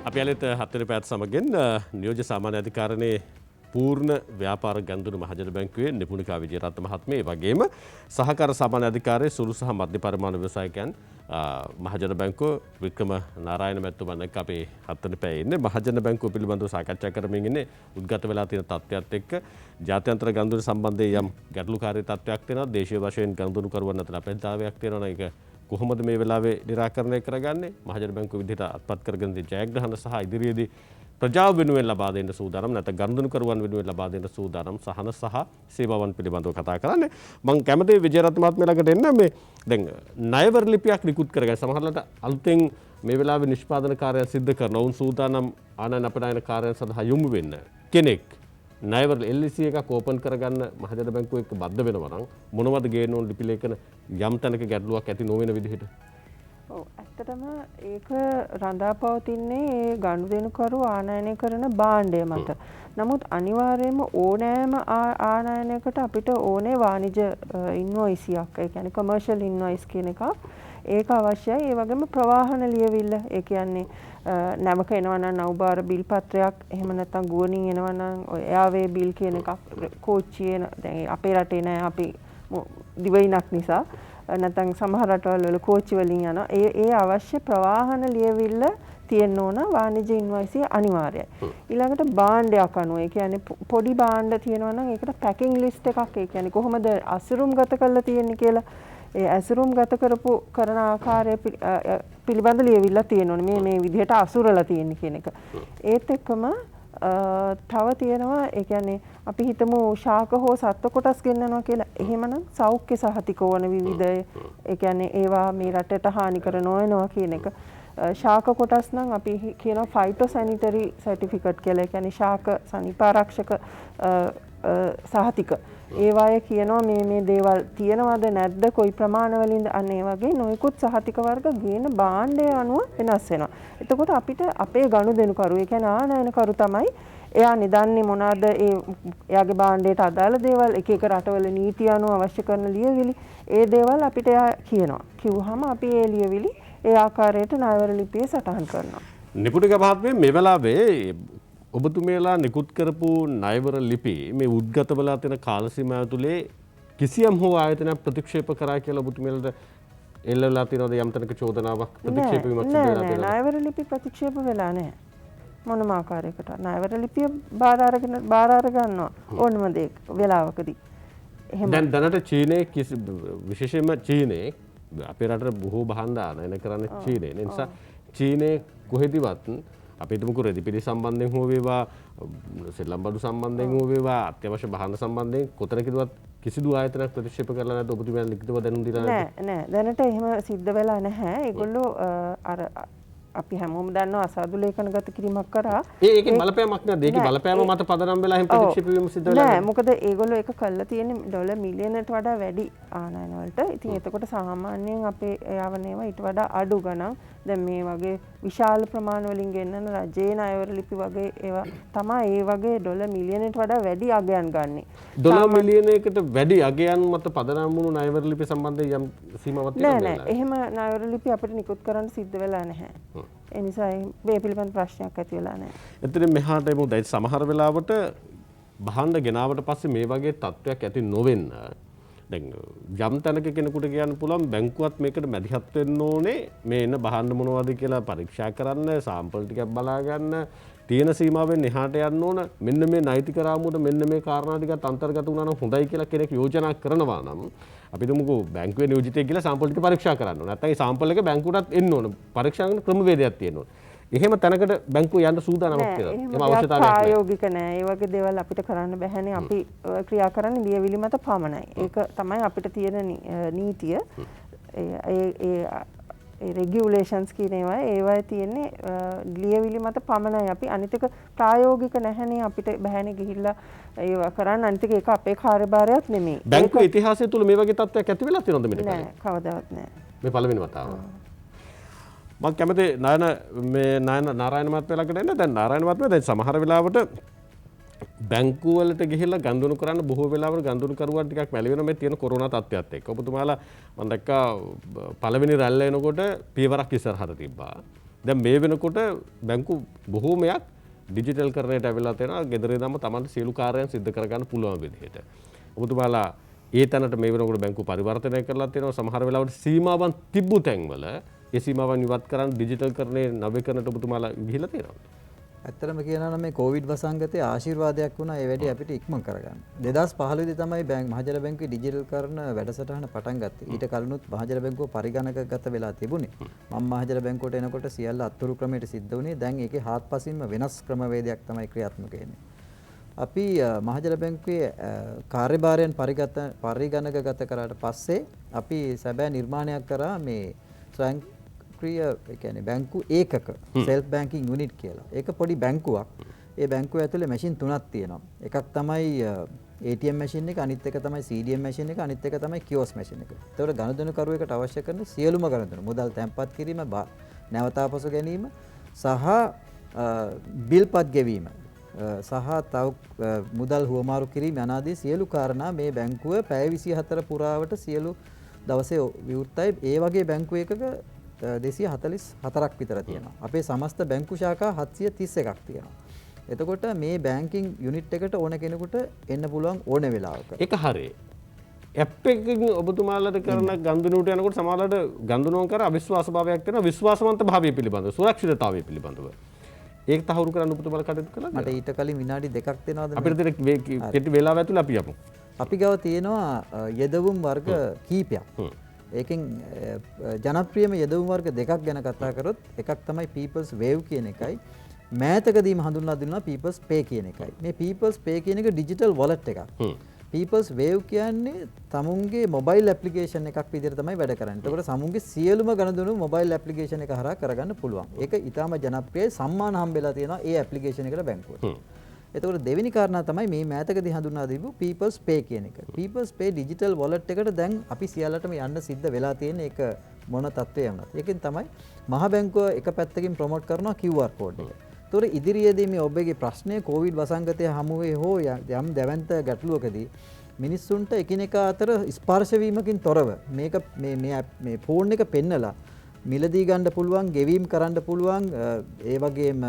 අපි අලෙත් හතරේ පැත් සමගින් නියෝජ්‍ය සාමාන්‍ය අධිකාරණයේ පූර්ණ ව්‍යාපාර ගනුදෙනු මහජන බැංකුවේ නිපුණිකා විජේරත්න මහත්මිය වගේම සහකාර සාමාන්‍ය අධිකාරියේ සුළු සහ මධ්‍ය පරිමාණ ව්‍යවසායකයන් මහජන බැංකුව වික්‍රම නාරායන මැතිතුමන් එක්ක අපේ හතරේ පැයේ ඉන්නේ. මහජන බැංකුව පිළිබඳව සාකච්ඡා කරමින් ඉන්නේ. උද්ගත වෙලා තියෙන තත්ත්වයක් එක්ක ජාත්‍යන්තර ගනුදෙනු සම්බන්ධයෙන් යම් ගැටලුකාරී තත්ත්වයක් තියෙනවා. දේශීය වශයෙන් ගනුදෙනුකරුවන් අතර අපහසුතාවයක් තියෙනවා. ඒක කොහොමද මේ වෙලාවේ निराකරණය කරගන්නේ? මහජන බැංකුව විදිහට අත්පත් කරගෙන තියෙන ජයග්‍රහණ සහ ඉදිරියේදී ප්‍රජාව වෙනුවෙන් ලබා දෙන්න සූදානම් නැත්නම් ගනුදෙනුකරුවන් වෙනුවෙන් ලබා දෙන්න සූදානම් සහන සහ සේවාවන් පිළිබඳව කතා කරන්නේ. මම කැමතියි විජේරත්න මහත්මිය ළඟට එන්න. මේ දැන් ණයවර ලිපියක් නිකුත් කරගෙන සමහරවිට අලුතෙන් මේ වෙලාවේ නිෂ්පාදන කාර්යයන් සිද්ධ කරන උන් සූදානම් ආනයන අපනයන කාර්යයන් සඳහා යොමු වෙන්න කෙනෙක් ණයවර LC එකක් ඕපන් කරගන්න මහජන බැංකුව එක්ක බද්ධ වෙනවා නම් මොනවද ගේන්න ඕන ලිපි ලේඛන යම් තැනක ගැටලුවක් ඇති නොවන විදිහට? ඔව් ඇත්තටම ඒක රඳාපවතින්නේ ඒ ගනුදෙනුකරු ආනයනය කරන භාණ්ඩය මත. නමුත් අනිවාර්යයෙන්ම ඕනෑම ආනයනයකට අපිට ඕනේ වාණිජ ඉන්වොයිස් එකක්. ඒ කියන්නේ කමර්ෂල් ඉන්වොයිස් කියන එකක්. ඒක අවශ්‍යයි. ඒ වගේම ප්‍රවාහන ලියවිල්ල. ඒ කියන්නේ නැවක එනවා නම් නවබාර බිල් පත්‍රයක්, එහෙම නැත්නම් ගුවනින් එනවා නම් ඔය එයාවේ බිල් කියන එකක්, කෝච්චියේ දැන් අපේ රටේ නෑ අපි දිවයිනක් නිසා නැත්නම් සමහර රටවල් වල කෝච්චි වලින් යන ඒ අවශ්‍ය ප්‍රවාහන ලියවිල්ල තියෙන්න ඕන වාණිජ ඉන්වොයිස් අනිවාර්යයි. ඊළඟට භාණ්ඩයක් අනුව ඒ කියන්නේ පොඩි භාණ්ඩ තියෙනවා නම් ඒකට පැකින් ලිස්ට් එකක් ඒ කියන්නේ කොහොමද අසුරුම් ගත කරලා තියෙන්නේ කියලා ඒ අසුරුම් ගත කරන ආකාරය පිළිබඳ ලියවිල්ල තියෙන්න ඕනේ. මේ විදිහට අසුරලා තියෙන්නේ කියන එක. ඒත් එක්කම තව තියෙනවා ඒ කියන්නේ අපි හිතමු ශාක හෝ සත්ව කොටස් ගෙන්නනවා කියලා. එහෙමනම් සෞඛ්‍ය සහතික වන විවිධ ඒ කියන්නේ ඒවා මේ රටට හානි කර නොවනවා කියන එක. ශාක කොටස් නම් අපි කියනවා ෆයිටෝසැනිටරි සර්ටිෆිකට් කියලා. ඒ කියන්නේ ශාක සනීපාරක්ෂක සහතික. ඒවායේ කියනවා මේ දේවල් තියෙනවද නැද්ද කොයි ප්‍රමාණ වලින්ද අන්න ඒ වගේ නොයෙකුත් සහතික වර්ග ගේන භාණ්ඩය අනුව වෙනස් වෙනවා. එතකොට අපිට අපේ ගනුදෙනුකරු ඒ කියන්නේ ආනයනකරු තමයි එයා නිදන්නේ මොනවාද එයාගේ භාණ්ඩයට අදාළ දේවල් එක එක රටවල නීති අනුව අවශ්‍ය කරන ලියවිලි ඒ දේවල් අපිට එයා කියනවා. කිව්වහම අපි ඒ ලියවිලි ඒ ආකාරයට නායවර ලිපියේ සටහන් කරනවා. නිපුණික මහත්මිය මේ වෙලාවේ ඔබතුමියලා නිකුත් කරපු ණයවර ලිපි මේ උද්ගත වෙලා තියෙන කාල සීමාව තුලේ කිසියම් හෝ ආයතනයක් ප්‍රතික්ෂේප කරා කියලා ඔබතුමියලට එල්ලලා තියෙනවද යම් තැනක චෝදනාවක් ප්‍රතික්ෂේප වීමක් සිදු වෙලා නෑ තියෙනවද? නායවර ලිපි ප්‍රතික්ෂේප වෙලා නැහැ. මොනම ආකාරයකට නායවර ලිපිය බාර අරගන්නවා ඕනම දෙයක වෙලාවකදී. එහෙම දැන් දැනට චීනයේ විශේෂයෙන්ම චීනයේ අපේ රටට බොහෝ භාණ්ඩ ආනයන කරන්නේ චීනයේ. ඒ නිසා චීනයේ කොහෙදිවත් අපි හිතමුකෝ රෙදි පිළි සම්බන්ධයෙන් හෝ වේවා සෙල්ලම් බඩු සම්බන්ධයෙන් හෝ වේවා අත්‍යවශ්‍ය භාණ්ඩ සම්බන්ධයෙන් කොතනකදවත් කිසිදු ආයතනයක් ප්‍රතික්ෂේප කරලා නැද්ද ඔබතුමියන් ලිඛිතව දැනුම් දීලා නැද්ද? නෑ දැනට එහෙම සිද්ධ වෙලා නැහැ. ඒගොල්ලෝ අර අපි හැමෝම දන්නවා අසාදු ලේඛනගත කිරීමක් කරා. ඒකේ බලපෑමක් නැද්ද? ඒකේ බලපෑම මත පදනම් වෙලා එහෙම ප්‍රතික්ෂේප වීම සිද්ධ වෙලා නෑ. මොකද ඒගොල්ලෝ ඒක කළා තියෙන්නේ ඩොලර් මිලියනකට වඩා වැඩි ආනයන වලට. ඉතින් එතකොට සාමාන්‍යයෙන් අපේ යාවනේව ඊට වඩා අඩු ගණන් දැන් මේ වගේ විශාල ප්‍රමාණ වලින් ගෙන්නන රජයේ ණයවර ලිපි වගේ ඒවා තමයි ඒ වගේ ඩොලර් මිලියනකට වඩා වැඩි අගයන් ගන්නෙ. ඩොලර් මිලියනයකට වැඩි අගයන් මත පදනම් වුණු ණයවර ලිපි සම්බන්ධයෙන් යම් සීමාවක් තියෙනවද? නෑ එහෙම ණයවර ලිපි අපිට නිකුත් කරන්න සිද්ධ වෙලා නැහැ. ඒ නිසා මේ පිළිබඳ ප්‍රශ්නයක් ඇති වෙලා නැහැ. එතන මෙහාට එමු දැන් සමහර වෙලාවට භාණ්ඩ ගෙනාවට පස්සේ මේ වගේ තත්ත්වයක් ඇති නොවෙන්න දැන් යම් තැනක කෙනෙකුට කියන්න පුළුවන් බැංකුවත් මේකට මැදිහත් වෙන්න ඕනේ මේ එන භාණ්ඩ මොනවද කියලා පරීක්ෂා කරන්න සාම්පල් ටිකක් බලා ගන්න තියෙන සීමාවෙන් එහාට යන්න ඕන මෙන්න මේ නෛතික රාමුවට මෙන්න මේ කාරණා ටිකත් අන්තර්ගත වුණා නම් හොඳයි කියලා කෙනෙක් යෝජනා කරනවා නම් අපි තුමුකෝ බැංකුවේ නියෝජිතයෙක් කියලා සාම්පල් ටික පරීක්ෂා කරන්න ඕන නැත්නම් ඒ සාම්පල් එක බැංකුවටත් එන්න ඕන පරීක්ෂා කරන ක්‍රමවේදයක් තියෙන්න ඕන එහෙම තැනකට බැංකුව යන්න සූදානමක් කියලා එහෙම අවශ්‍යතාවයක් නැහැ ප්‍රායෝගික නෑ ඒ වගේ දේවල් අපිට කරන්න බැහැනේ අපි ක්‍රියා කරන්නේ ලියවිලි මත පමණයි ඒක තමයි අපිට තියෙන නීතිය ඒ රෙගියුලේෂන්ස් කියන ඒවා තියෙන්නේ ලියවිලි මත පමණයි අපි අනිත් එක ප්‍රායෝගික නැහැනේ අපිට බැහැනේ ගිහිල්ලා ඒවා කරන්න අනිත් එක ඒක අපේ කාර්යභාරයක් නෙමෙයි බැංකුවේ ඉතිහාසය තුල මේ වගේ තත්ත්වයක් ඇති වෙලා තියෙනවද මෙතන නෑ කවදාවත් නෑ මේ පළවෙනි වතාව මම කැමති නාරායන මහත්මයාලකට එන්න දැන් නාරායන මහත්මයා දැන් සමහර වෙලාවට බැංකුව වලට ගිහිල්ලා ගනුදෙනු කරන්න බොහෝ වෙලාවට ගනුදෙනු කරුවන් ටිකක් මැලි වෙන මේ තියෙන කොරෝනා තත්ත්වයත් එක්ක ඔබතුමාලා මම දැක්කා පළවෙනි රැල්ල එනකොට පියවරක් ඉස්සරහට තිබ්බා දැන් මේ වෙනකොට බැංකු බොහෝමයක් ඩිජිටල් කරණයට ඇවිල්ලා තියෙනවා ගෙදර ඉඳන්ම Tamanට සියලු කාර්යයන් සිදු කරගන්න පුළුවන් විදිහට ඔබතුමාලා ඒ තැනට මේ වෙනකොට බැංකු පරිවර්තනය කරලා තියෙනවා සමහර වෙලාවට සීමාවන් තිබ්බු තැන්වල ඒ සීමාවන් ඉවත් කරන්න ඩිජිටල් කරණේ නවීකරණයට ඔබතුමාලා ගිහිල්ලා තියෙනවා. ඇත්තටම කියනවා නම් මේ කොවිඩ් වසංගතයේ ආශිර්වාදයක් වුණා ඒ වැඩේ අපිට ඉක්මන් කරගන්න. 2015 දී තමයි මහජන බැංකුවේ ඩිජිටල් කරන වැඩසටහන පටන් ගත්තේ. ඊට කලිනුත් මහජන බැංකුව පරිගණකගත වෙලා තිබුණේ. මම මහජන බැංකුවට එනකොට සියල්ල අත්තුරු ක්‍රමයට සිද්ධ වුණේ. දැන් ඒකේ හාත්පසින්ම වෙනස් ක්‍රමවේදයක් තමයි ක්‍රියාත්මක වෙන්නේ. අපි මහජන බැංකුවේ කාර්යභාරයන් පරිගණකගත කරාට පස්සේ අපි සැබෑ නිර්මාණයක් කරා මේ ස්වයංක්‍රීය ඒ කියන්නේ බැංකු ඒකක සෙල්ෆ් බැංකින් යුනිට් කියලා. ඒක පොඩි බැංකුවක්. ඒ බැංකුව ඇතුලේ මැෂින් තුනක් තියෙනවා. එකක් තමයි ATM මැෂින් එක, අනිත් එක තමයි CDM මැෂින් එක, අනිත් එක තමයි කියොස් මැෂින් එක. ඒතකොට ගනුදෙනු කරුවෙකුට අවශ්‍ය කරන සියලුම ගනුදෙනු මුදල් තැන්පත් කිරීම, නැවතාපසු ගැනීම සහ බිල්පත් ගෙවීම සහ තව මුදල් හුවමාරු කිරීම අනාදී සියලු කාරණා මේ බැංකුව පැය 24 පුරාවට සියලු දවසේ විවෘතයි. ඒ වගේ බැංකු එකක 244ක් විතර තියෙනවා. අපේ සමස්ත බැංකු ශාඛා 731ක් තියෙනවා. එතකොට මේ බැංකින් යුනිට් එකට ඕන කෙනෙකුට එන්න පුළුවන් ඕන වෙලාවක. ඒක හරියි. ඇප් එකකින් ඔබතුමාලට කරන ගනුදෙනුවට යනකොට සමහරවිට ගනුදෙනුවන් කර අවිශ්වාස භාවයක් තියෙනවා විශ්වාසවන්ත භාවය පිළිබඳව සුරක්ෂිතතාවය පිළිබඳව. ඒක තහවුරු කරන්න ඔබතුමාලා කටයුතු කළාද? මට ඊට කලින් විනාඩි 2ක් දෙනවද? අපිට දෙන කෙටි වේලාව ඇතුළේ අපි යමු. අපි ගාව තියෙනවා යෙදවුම් වර්ග කීපයක්. ඒකෙන් ජනප්‍රියම යෙදවුම් වර්ග දෙකක් ගැන කතා කරොත් එකක් තමයි People's Wave කියන එකයි. මෑතකදීම හඳුන්වා දුන්නා People's Pay කියන එකයි. මේ People's Pay කියන එක ඩිජිටල් වොලට් එකක්. People's Wave කියන්නේ තමුන්ගේ මොබයිල් ඇප්ලිකේෂන් එකක් විදිහට තමයි වැඩ කරන්නේ. ඒකට සමුන්ගේ සියලුම ගනුදෙනු මොබයිල් ඇප්ලිකේෂන් එක හරහා කරගන්න පුළුවන්. ඒක ඊටාම ජනප්‍රියයි සම්මාන හම්බෙලා තියෙනවා ඒ ඇප්ලිකේෂන් එකට බැංකුවට. එතකොට දෙවෙනි කාරණා තමයි මේ මෑතකදී හඳුන්වා දීපු People's Pay කියන එක. People's Pay ඩිජිටල් වොලට් එකට දැන් අපි සියල්ලටම යන්න සිද්ධ වෙලා තියෙන එක මොන තත්ත්වයක් වුණත්. ඒකෙන් තමයි මහ බැංකුව එක පැත්තකින් ප්‍රොමෝට් කරනවා QR කෝඩ් එක. ඒතකොට ඉදිරියේදී මේ ඔබගේ ප්‍රශ්නය කොවිඩ් වසංගතය හමුවේ හෝ යම් දැවැන්ත ගැටලුවකදී මිනිස්සුන්ට එකිනෙකා අතර ස්පර්ශ වීමකින් තොරව මේක මේ ෆෝන් එක පෙන්නලා මිලදී ගන්න පුළුවන්, ගෙවීම් කරන්න පුළුවන්, ඒ වගේම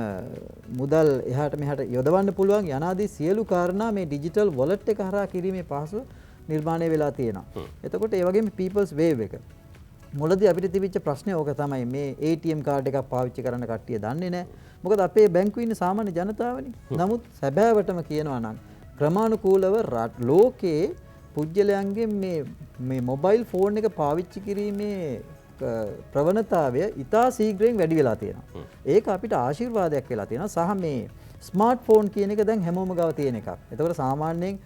මුදල් එහාට මෙහාට යොදවන්න පුළුවන් යනාදී සියලු කාරණා මේ ඩිජිටල් වොලට් එක හරහා කිරීමේ පහසුව නිර්මාණය වෙලා තියෙනවා. එතකොට ඒ වගේම people's wave එක. මුලදී අපිට තිබිච්ච ප්‍රශ්නේ ඕක තමයි මේ ATM කාඩ් එකක් පාවිච්චි කරන්න කට්ටිය දන්නේ නැහැ. මොකද අපේ බැංකුවේ ඉන්න සාමාන්‍ය ජනතාවනේ. නමුත් සැබෑවටම කියනවා නම් ක්‍රමානුකූලව ලෝකයේ පුජ්‍යලයන්ගේ මේ මොබයිල් ෆෝන් එක පාවිච්චි කිරීමේ ප්‍රවණතාවය ඉතා ශීඝ්‍රයෙන් වැඩි වෙලා තියෙනවා. ඒක අපිට ආශිර්වාදයක් වෙලා තියෙනවා. සහ මේ ස්මාර්ට් ෆෝන් කියන එක දැන් හැමෝම ගාව තියෙන එකක්. එතකොට සාමාන්‍යයෙන්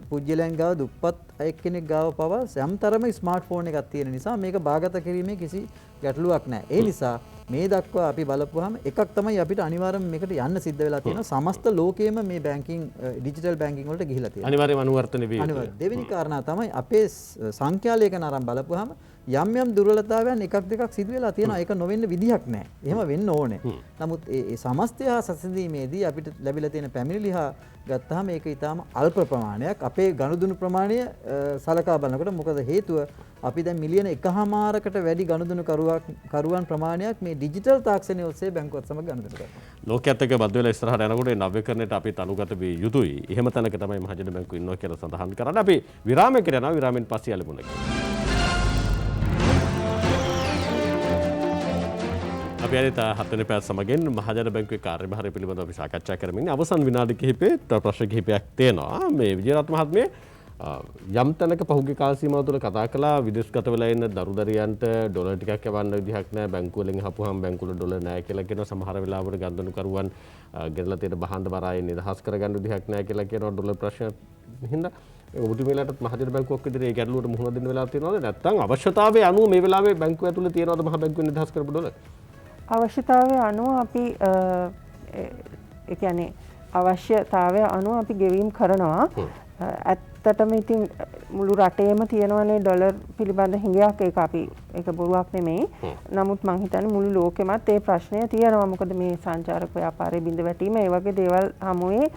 පුජ්‍යලයන් ගාව දුප්පත් එක්කෙනෙක් ගාව පවා සම්තරම ස්මාර්ට් ෆෝන් එකක් තියෙන නිසා මේක බාගත කිරීමේ කිසි ගැටලුවක් නැහැ. ඒ නිසා මේ දක්වා අපි බලපුවාම එකක් තමයි අපිට අනිවාර්යයෙන් මේකට යන්න සිද්ධ වෙලා තියෙනවා. සමස්ත ලෝකයේම මේ බැංකින් ඩිජිටල් බැංකින් වලට ගිහිලා තියෙනවා. අනිවාර්යයෙන්ම අනුවර්තන වේ. අනිවාර්යයෙන්. දෙවෙනි කාරණා තමයි අපේ සංඛ්‍යාලේඛන අරන් බලපුවාම යම් දුර්වලතාවයන් එකක් දෙකක් සිදු වෙලා තියෙනවා. ඒක නොවෙන්න විදිහක් නැහැ. එහෙම වෙන්න ඕනේ. නමුත් ඒ සමස්තය සැසඳීමේදී අපිට ලැබිලා තියෙන පැමිණිලි හා ගත්තාම ඒක ඊටාම අල්ප ප්‍රමාණයක්. අපේ ගනුදෙනු ප්‍රමාණය සලකා බලනකොට මොකද හේතුව අපි දැන් මිලියන 1.5කට වැඩි ගනුදෙනු කරුවන් ප්‍රමාණයක් මේ ඩිජිටල් තාක්ෂණය ඔස්සේ බැංකුවත් සමග ගනුදෙනු කරනවා. ලෝකයේත් එක්ක බද්ධ වෙලා ඉස්සරහට යනකොට ඒ නව්‍යකරණයට අපි අනුගත විය යුතුයි. එහෙම තැනක තමයි මහජන බැංකුව ඉන්නවා කියලා සඳහන් කරන්නේ. අපි විරාමයකට යනවා. විරාමයෙන් පස්සේ යලමුණ. අපි අද හත්වෙනි පැය සමගින් මහජන බැංකුවේ කාර්යභාරය පිළිබඳව අපි සාකච්ඡා කරමින් අවසන් විනාඩි කිහිපේ ප්‍රශ්න කිහිපයක් තියෙනවා. මේ විජේරත්න මහත්මිය යම් තැනක පහුගිය කාල සීමාව තුළ කතා කළා විදේශගත වෙලා ඉන්න දරුදරියන්ට ඩොලර් ටිකක් යවන්න විදිහක් නැහැ, බැංකුව වලින් අහපුවාම බැංකුවල ඩොලර් නැහැ කියලා කියනවා. සමහර වෙලාවට ගනුදෙනුකරුවන් ගෙනලා තියෙන බහන්ඩ බරායෙන් නිදහස් කරගන්න විදිහක් නැහැ කියලා කියනවා ඩොලර් ප්‍රශ්න හින්දා. ඔබතුමීලාට මහජන බැංකුවක් විදිහට ඒ ගැටලුවට මුහුණ දෙන්න වෙලා තියෙනවද? නැත්නම් අවශ්‍යතාවය අනුව මේ වෙලාවේ බැංකුව ඇතුලේ තියෙනවද මහ බැංකුවෙන් නිදහස් කරපු ඩොලර්? අවශ්‍යතාවය අනුව අපි ඒ කියන්නේ අවශ්‍යතාවය අනුව අපි ගෙවීම් කරනවා. ඇත්තටම ඉතින් මුළු රටේම තියෙනවනේ ඩොලර් පිළිබඳ හිඟයක්. ඒක බොරුවක් නෙමෙයි. නමුත් මං හිතන්නේ මුළු ලෝකෙමත් ඒ ප්‍රශ්නය තියෙනවා. මොකද මේ සංචාරක ව්‍යාපාරයේ බිඳ වැටීම ඒ වගේ දේවල් හමුවේ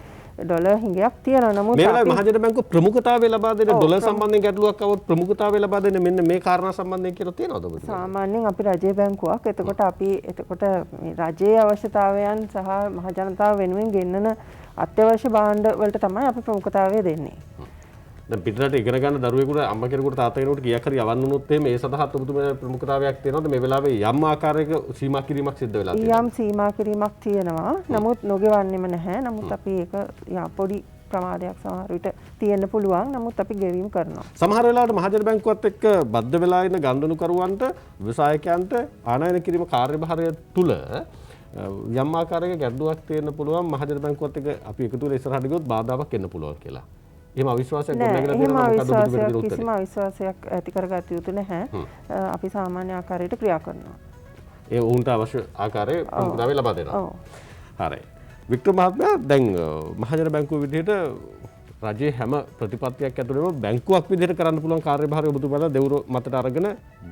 ඩොලර් හිඟයක් තියෙනවා. නමුත් මේ වෙලාවේ මහජන බැංකුව ප්‍රමුඛතාවය ලබා දෙන ඩොලර් සම්බන්ධයෙන් ගැටලුවක් આવොත් ප්‍රමුඛතාවය ලබා දෙන මෙන්න මේ කාරණා සම්බන්ධයෙන් කියලා තියෙනවද ඔබට? සාමාන්‍යයෙන් අපි රජයේ බැංකුවක්. එතකොට මේ රජයේ අවශ්‍යතාවයන් සහ මහජනතාව වෙනුවෙන් ගෙන්නන අත්‍යවශ්‍ය භාණ්ඩ වලට තමයි අපි ප්‍රමුඛතාවය දෙන්නේ. දැන් පිටරට ඉගෙන ගන්න දරුවෙකුට අම්මා කෙනෙකුට තාත්තා කෙනෙකුට කීයක් හරි යවන්න උනොත් එහෙම ඒ සඳහා ඔබතුමා ප්‍රමුඛතාවයක් තියෙනවද මේ වෙලාවේ යම් ආකාරයක සීමා කිරීමක් සිද්ධ වෙලා තියෙනවා? යම් සීමා කිරීමක් තියෙනවා. නමුත් නොගෙවන්නෙම නැහැ. නමුත් අපි ඒක පොඩි ප්‍රමාදයක් සමහර විට තියෙන්න පුළුවන්. නමුත් අපි ගෙවීම කරනවා. සමහර වෙලාවට මහජන බැංකුවත් එක්ක බද්ධ වෙලා ඉන්න ගනුදෙනුකරුවන්ට ව්‍යවසායකයන්ට ආනයන කිරීම කාර්යභාරය තුල යම් ආකාරයක ගැටලුවක් තියෙන්න පුළුවන්. මහජන බැංකුවත් එක්ක අපි එකතු වෙලා ඉස්සරහට ගියොත් බාධාවක් එන්න පුළුවන් කියලා. එහෙම අවිශ්වාසයක් ගොඩනැගිලා තියෙනවා. මොකද ඔබතුමා කිසිම අවිශ්වාසයක් ඇති කරගත යුතු නැහැ. අපි සාමාන්‍ය ආකාරයට ක්‍රියා කරනවා. ඒ වුන්ට අවශ්‍ය ආකාරයේ ප්‍රමුඛතාවය ලබා දෙනවා. හරි. වික්ටර් මහත්මයා දැන් මහජන බැංකුව විදිහට රජයේ හැම ප්‍රතිපත්තියක් ඇතුළේම බැංකුවක් විදිහට කරන්න පුළුවන් කාර්යභාරය ඔබතුමාලා දෙවුර මතට අරගෙන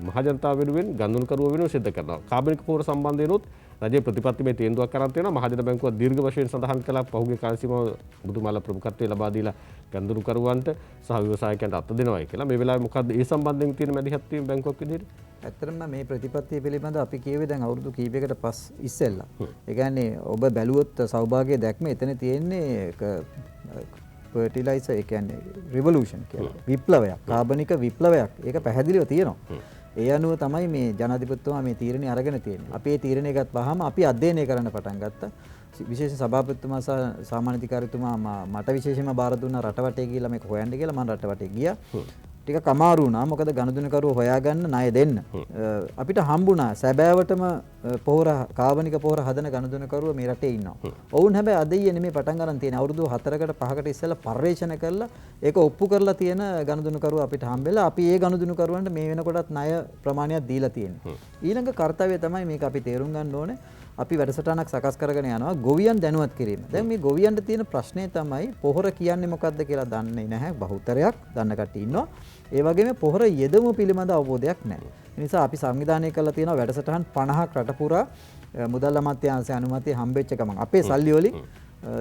මහජනතාව වෙනුවෙන් ගනුදෙනුකරුවෝ වෙනුවෙන් සිදු කරනවා. කාබනික පොහොර සම්බන්ධයෙන්ොත් රජයේ ප්‍රතිපත්තිමේ තීන්දුවක් කරන් තියෙනවා. මහජන බැංකුව දීර්ඝ වශයෙන් සඳහන් කළා පහුගිය කාල සීමාව ඔබතුමාලා ප්‍රමුඛත්වය ලබා දීලා ගනුදෙනුකරුවන්ට සහ ව්‍යවසායකයන්ට අත දෙනවායි කියලා. මේ වෙලාවේ මොකද්ද ඒ සම්බන්ධයෙන් තියෙන මැදිහත් වීම බැංකුවක් විදිහට? ඇත්තටම මේ ප්‍රතිපත්තිය පිළිබඳව අපි කියුවේ දැන් අවුරුදු කීපයකට ඉස්සෙල්ලා. ඒ කියන්නේ ඔබ බැලුවොත් සෞභාග්‍ය දැක්ම එතන තියෙන්නේ ෆර්ටිලයිසර් ඒ කියන්නේ රිවොලූෂන් කියලා. විප්ලවයක්, කාබනික විප්ලවයක්. ඒක පැහැදිලිව තියෙනවා. ඒ අනුව තමයි මේ ජනාධිපතිතුමා මේ තීරණය අරගෙන තියෙන්නේ. අපි මේ තීරණය ගත්තාම අපි අධ්‍යයනය කරන්න පටන් ගත්තා. විශේෂ සභාපතිතුමා සහ සාමාන්‍ය අධිකාරීතුමා මට විශේෂයෙන්ම බාර දුන්නා රටවටේ ගිහිල්ලා මේක හොයන්න කියලා. මම රටවටේ ගියා. ටිකක් අමාරු වුණා. මොකද ගනුදෙනුකරුවෝ හොයාගන්න ණය දෙන්න. අපිට හම්බුණා සැබෑවටම කාබනික පොහොර හදන ගනුදෙනුකරුවෝ මේ රටේ ඉන්නවා. ඔවුන් හැබැයි අද ඊයේ නෙමෙයි පටන් ගන්න තියෙන අවුරුදු 4කට 5කට ඉස්සෙල්ලා පර්යේෂණ කරලා ඒක ඔප්පු කරලා තියෙන ගනුදෙනුකරුවෝ අපිට හම්බෙලා අපි ඒ ගනුදෙනුකරුවන්ට මේ වෙනකොටත් ණය ප්‍රමාණයක් දීලා තියෙනවා. ඊළඟ කාර්යය තමයි මේක අපි තේරුම් ගන්න ඕනේ. අපි වැඩසටහනක් සකස් කරගෙන යනවා ගොවියන් දැනුවත් කිරීම. දැන් මේ ගොවියන්ට තියෙන ප්‍රශ්නේ තමයි පොහොර කියන්නේ මොකක්ද කියලා දන්නේ නැහැ. බහුතරයක් දන්න කට්ටිය ඉන්නවා. ඒ වගේම පොහොර යෙදමු පිළිබඳ අවබෝධයක් නැහැ. ඒ නිසා අපි සංවිධානය කරලා තියෙනවා වැඩසටහන් 50ක් රට පුරා මුදල් අමාත්‍යාංශයේ අනුමැතිය හම්බෙච්ච ගමන් අපේ සල්ලි වලින්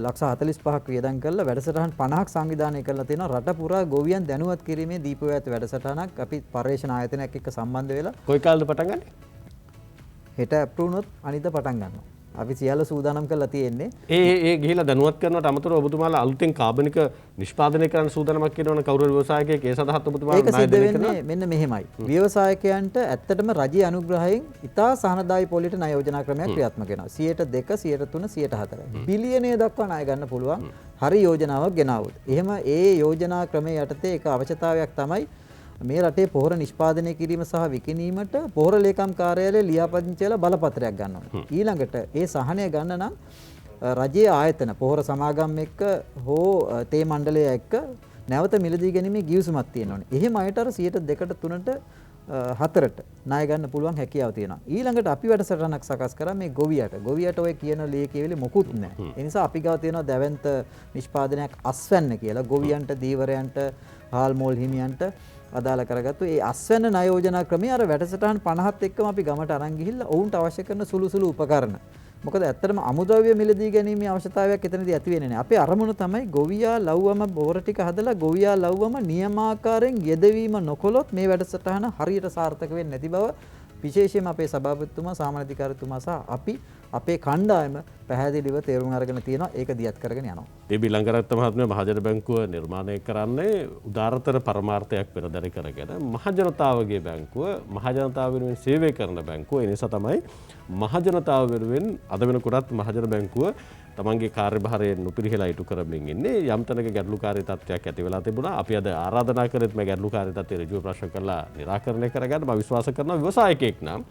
ලක්ෂ 45ක් වියදම් කරලා වැඩසටහන් 50ක් සංවිධානය කරලා තියෙනවා රට පුරා ගොවියන් දැනුවත් කිරීමේ දීපවැත වැඩසටහනක් අපි පර්යේෂණ ආයතනයක් එක්ක සම්බන්ධ වෙලා කොයි කාලෙද පටන් ගන්නේ? හෙට ඇප්‍රූව් වුණොත් අනිද්දා පටන් ගන්නවා. අපි සියල්ල සූදානම් කරලා තියෙන්නේ. ඒ ගිහිලා දැනුවත් කරනවට අමතරව ඔබතුමාලා අලුතෙන් කාබනික නිෂ්පාදනය කරන්න සූදානමක් කියනවනේ කවුරු හරි ව්‍යවසායකයෙක් ඒ සඳහා ඔබතුමාලා ඒක සිද්ධ වෙන්නේ මෙන්න මෙහෙමයි. ව්‍යවසායකයන්ට ඇත්තටම රජයේ අනුග්‍රහයෙන් ඉතා සහනදායි පොලිට ණය යෝජනා ක්‍රමයක් ක්‍රියාත්මක වෙනවා. 2%, 3%, 4%. බිලියනය දක්වා ණය ගන්න පුළුවන් හරි යෝජනාවක් ගෙනාවොත්. එහෙම ඒ යෝජනා ක්‍රමයේ යටතේ එක අවශ්‍යතාවයක් තමයි මේ රටේ පොහොර නිෂ්පාදනය කිරීම සහ විකිණීමට පොහොර ලේකම් කාර්යාලයේ ලියාපදිංචි වෙලා බලපත්‍රයක් ගන්න ඕනේ. ඊළඟට ඒ සහනය ගන්න නම් රජයේ ආයතන පොහොර සමාගම් එක්ක හෝ තේ මණ්ඩලය එක්ක නැවත මිලදී ගැනීමේ ගිවිසුමක් තියෙන්න ඕනේ. එහෙම අයට අර 2%, 3%, 4% ණය ගන්න පුළුවන් හැකියාව තියෙනවා. ඊළඟට අපි වැඩසටහනක් සකස් කරා මේ ගොවියට ඔය කියන ලේකෙවිලි මොකුත් නැහැ. ඒ නිසා අපි ගාව තියෙනවා දැවැන්ත නිෂ්පාදනයක් අස්වැන්න කියලා ගොවියන්ට, දීවරයන්ට, හාල් මෝල් හිමියන්ට අදාළ කරගත්තු ඒ අස්වැන්න ණය යෝජනා ක්‍රමයේ අර වැඩසටහන් 50ත් එක්කම අපි ගමට අරන් ගිහිල්ලා ඔවුන්ට අවශ්‍ය කරන සුළු උපකරණ. මොකද ඇත්තටම අමුද්‍රව්‍ය මිලදී ගැනීමේ අවශ්‍යතාවයක් එතනදී ඇති වෙන්නේ නැහැ. අපේ අරමුණ තමයි ගොවියා ලව්වම බෝර ටික හදලා ගොවියා ලව්වම නියමාකාරයෙන් යෙදවීම නොකොලොත් මේ වැඩසටහන හරියට සාර්ථක වෙන්නේ නැති බව විශේෂයෙන්ම අපේ සභාපතිතුමා, සාමාන්‍යාධිකාරීතුමා සහ අපි අපේ කණ්ඩායම පැහැදිලිව තේරුම් අරගෙන තියෙනවා. ඒක දියත් කරගෙන යනවා. දේබී ලංගරත්න මහත්මයා මහජන බැංකුව නිර්මාණය කරන්නේ උදාරතර පරමාර්ථයක් පෙරදරි කරගෙන මහජනතාවගේ බැංකුව, මහජනතාව වෙනුවෙන් සේවය කරන බැංකුව. ඒ නිසා තමයි මහජනතාව වෙනුවෙන් අද වෙනකොටත් මහජන බැංකුව තමන්ගේ කාර්යභාරය නොපිරිහෙලා ඉටු කරමින් ඉන්නේ. යම් තැනක ගැටලුකාරී තත්ත්වයක් ඇති වෙලා තිබුණා. අපි අද ආරාධනා කරෙත් මේ ගැටලුකාරී තත්ත්වය ඍජුව ප්‍රශ්න කරලා निराකරණය කරගන්න. මම විශ්වාස කරනවා ව්‍යවසායකයෙක් නම්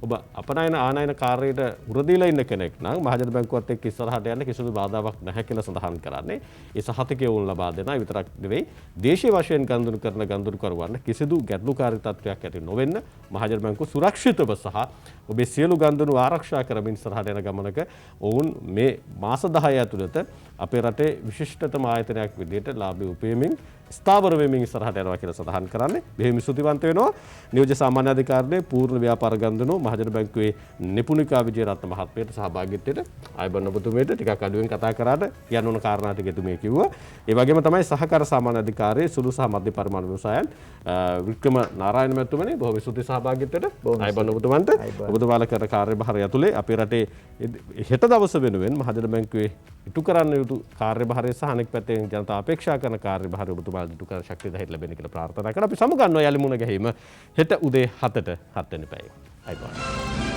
ඔබ අපනයන ආනයන කාර්යයට උරදීලා ඉන්න කෙනෙක් නම් මහජන බැංකුවත් එක්ක ඉස්සරහට යන්න කිසිදු බාධාවක් නැහැ කියලා සඳහන් කරන්නේ. ඒ සහතිකය වුන් ලබා දෙනා විතරක් නෙවෙයි දේශීය වශයෙන් ගනුදෙනු කරන ගනුදෙනුකරුවන් කිසිදු ගැටලුකාරී තත්ත්වයක් ඇති නොවෙන්න මහජන බැංකුව සුරක්ෂිතව සහ ඔබේ සියලු ගනුදෙනු ආරක්ෂා කරමින් ඉස්සරහට යන ගමනක ඔවුන් මේ මාස 10 ඇතුළත අපේ රටේ විශිෂ්ටතම ආයතනයක් විදිහට ලාභී උපයමින් ස්ථාවර වෙමින් ඉස්සරහට යනවා කියලා සඳහන් කරන්නේ. බෙහෙම ස්තුතිවන්ත වෙනවා නියෝජ්‍ය සාමාන්‍ය අධිකාරියේ පූර්ණ ව්‍යාපාර ගනුදෙනු මහජන බැංකුවේ නිපුණිකා විජේරත්න මහත්මියට සහභාගීත්වයට ආයබන් ඔබතුමියට ටිකක් අඩුවෙන් කතා කරාට කියන්න ඕන කාරණා ටික එතුමිය කිව්වා. ඒ වගේම තමයි සහකාර සාමාන්‍ය අධිකාරියේ සුළු සහ මධ්‍ය පරිමාණ ව්‍යවසායන් වික්‍රම නාරායන මැතිතුමනි බොහොම ස්තුතියි සහභාගීත්වයට. ආයබන් ඔබතුමන්ට. ඔබතුමාලා කරන කාර්යභාරය ඇතුලේ අපේ රටේ හෙට දවස වෙනුවෙන් මහජන බැංකුවේ ඉටු කරන්න යුතු කාර්යභාරය සහ අනෙක් පැත්තෙන් ජනතාව අපේක්ෂා කරන කාර්යභාරය ඔබතුමාලා ඉටු කරන ශක්තිය ධෛර්ය ලැබෙන්න කියලා ප්‍රාර්ථනා කරලා අපි සමුගන්නවා යලි මුණ ගැහිම හෙට උදේ 7ට 7 වෙනි පැයේ. අයිබෝන්.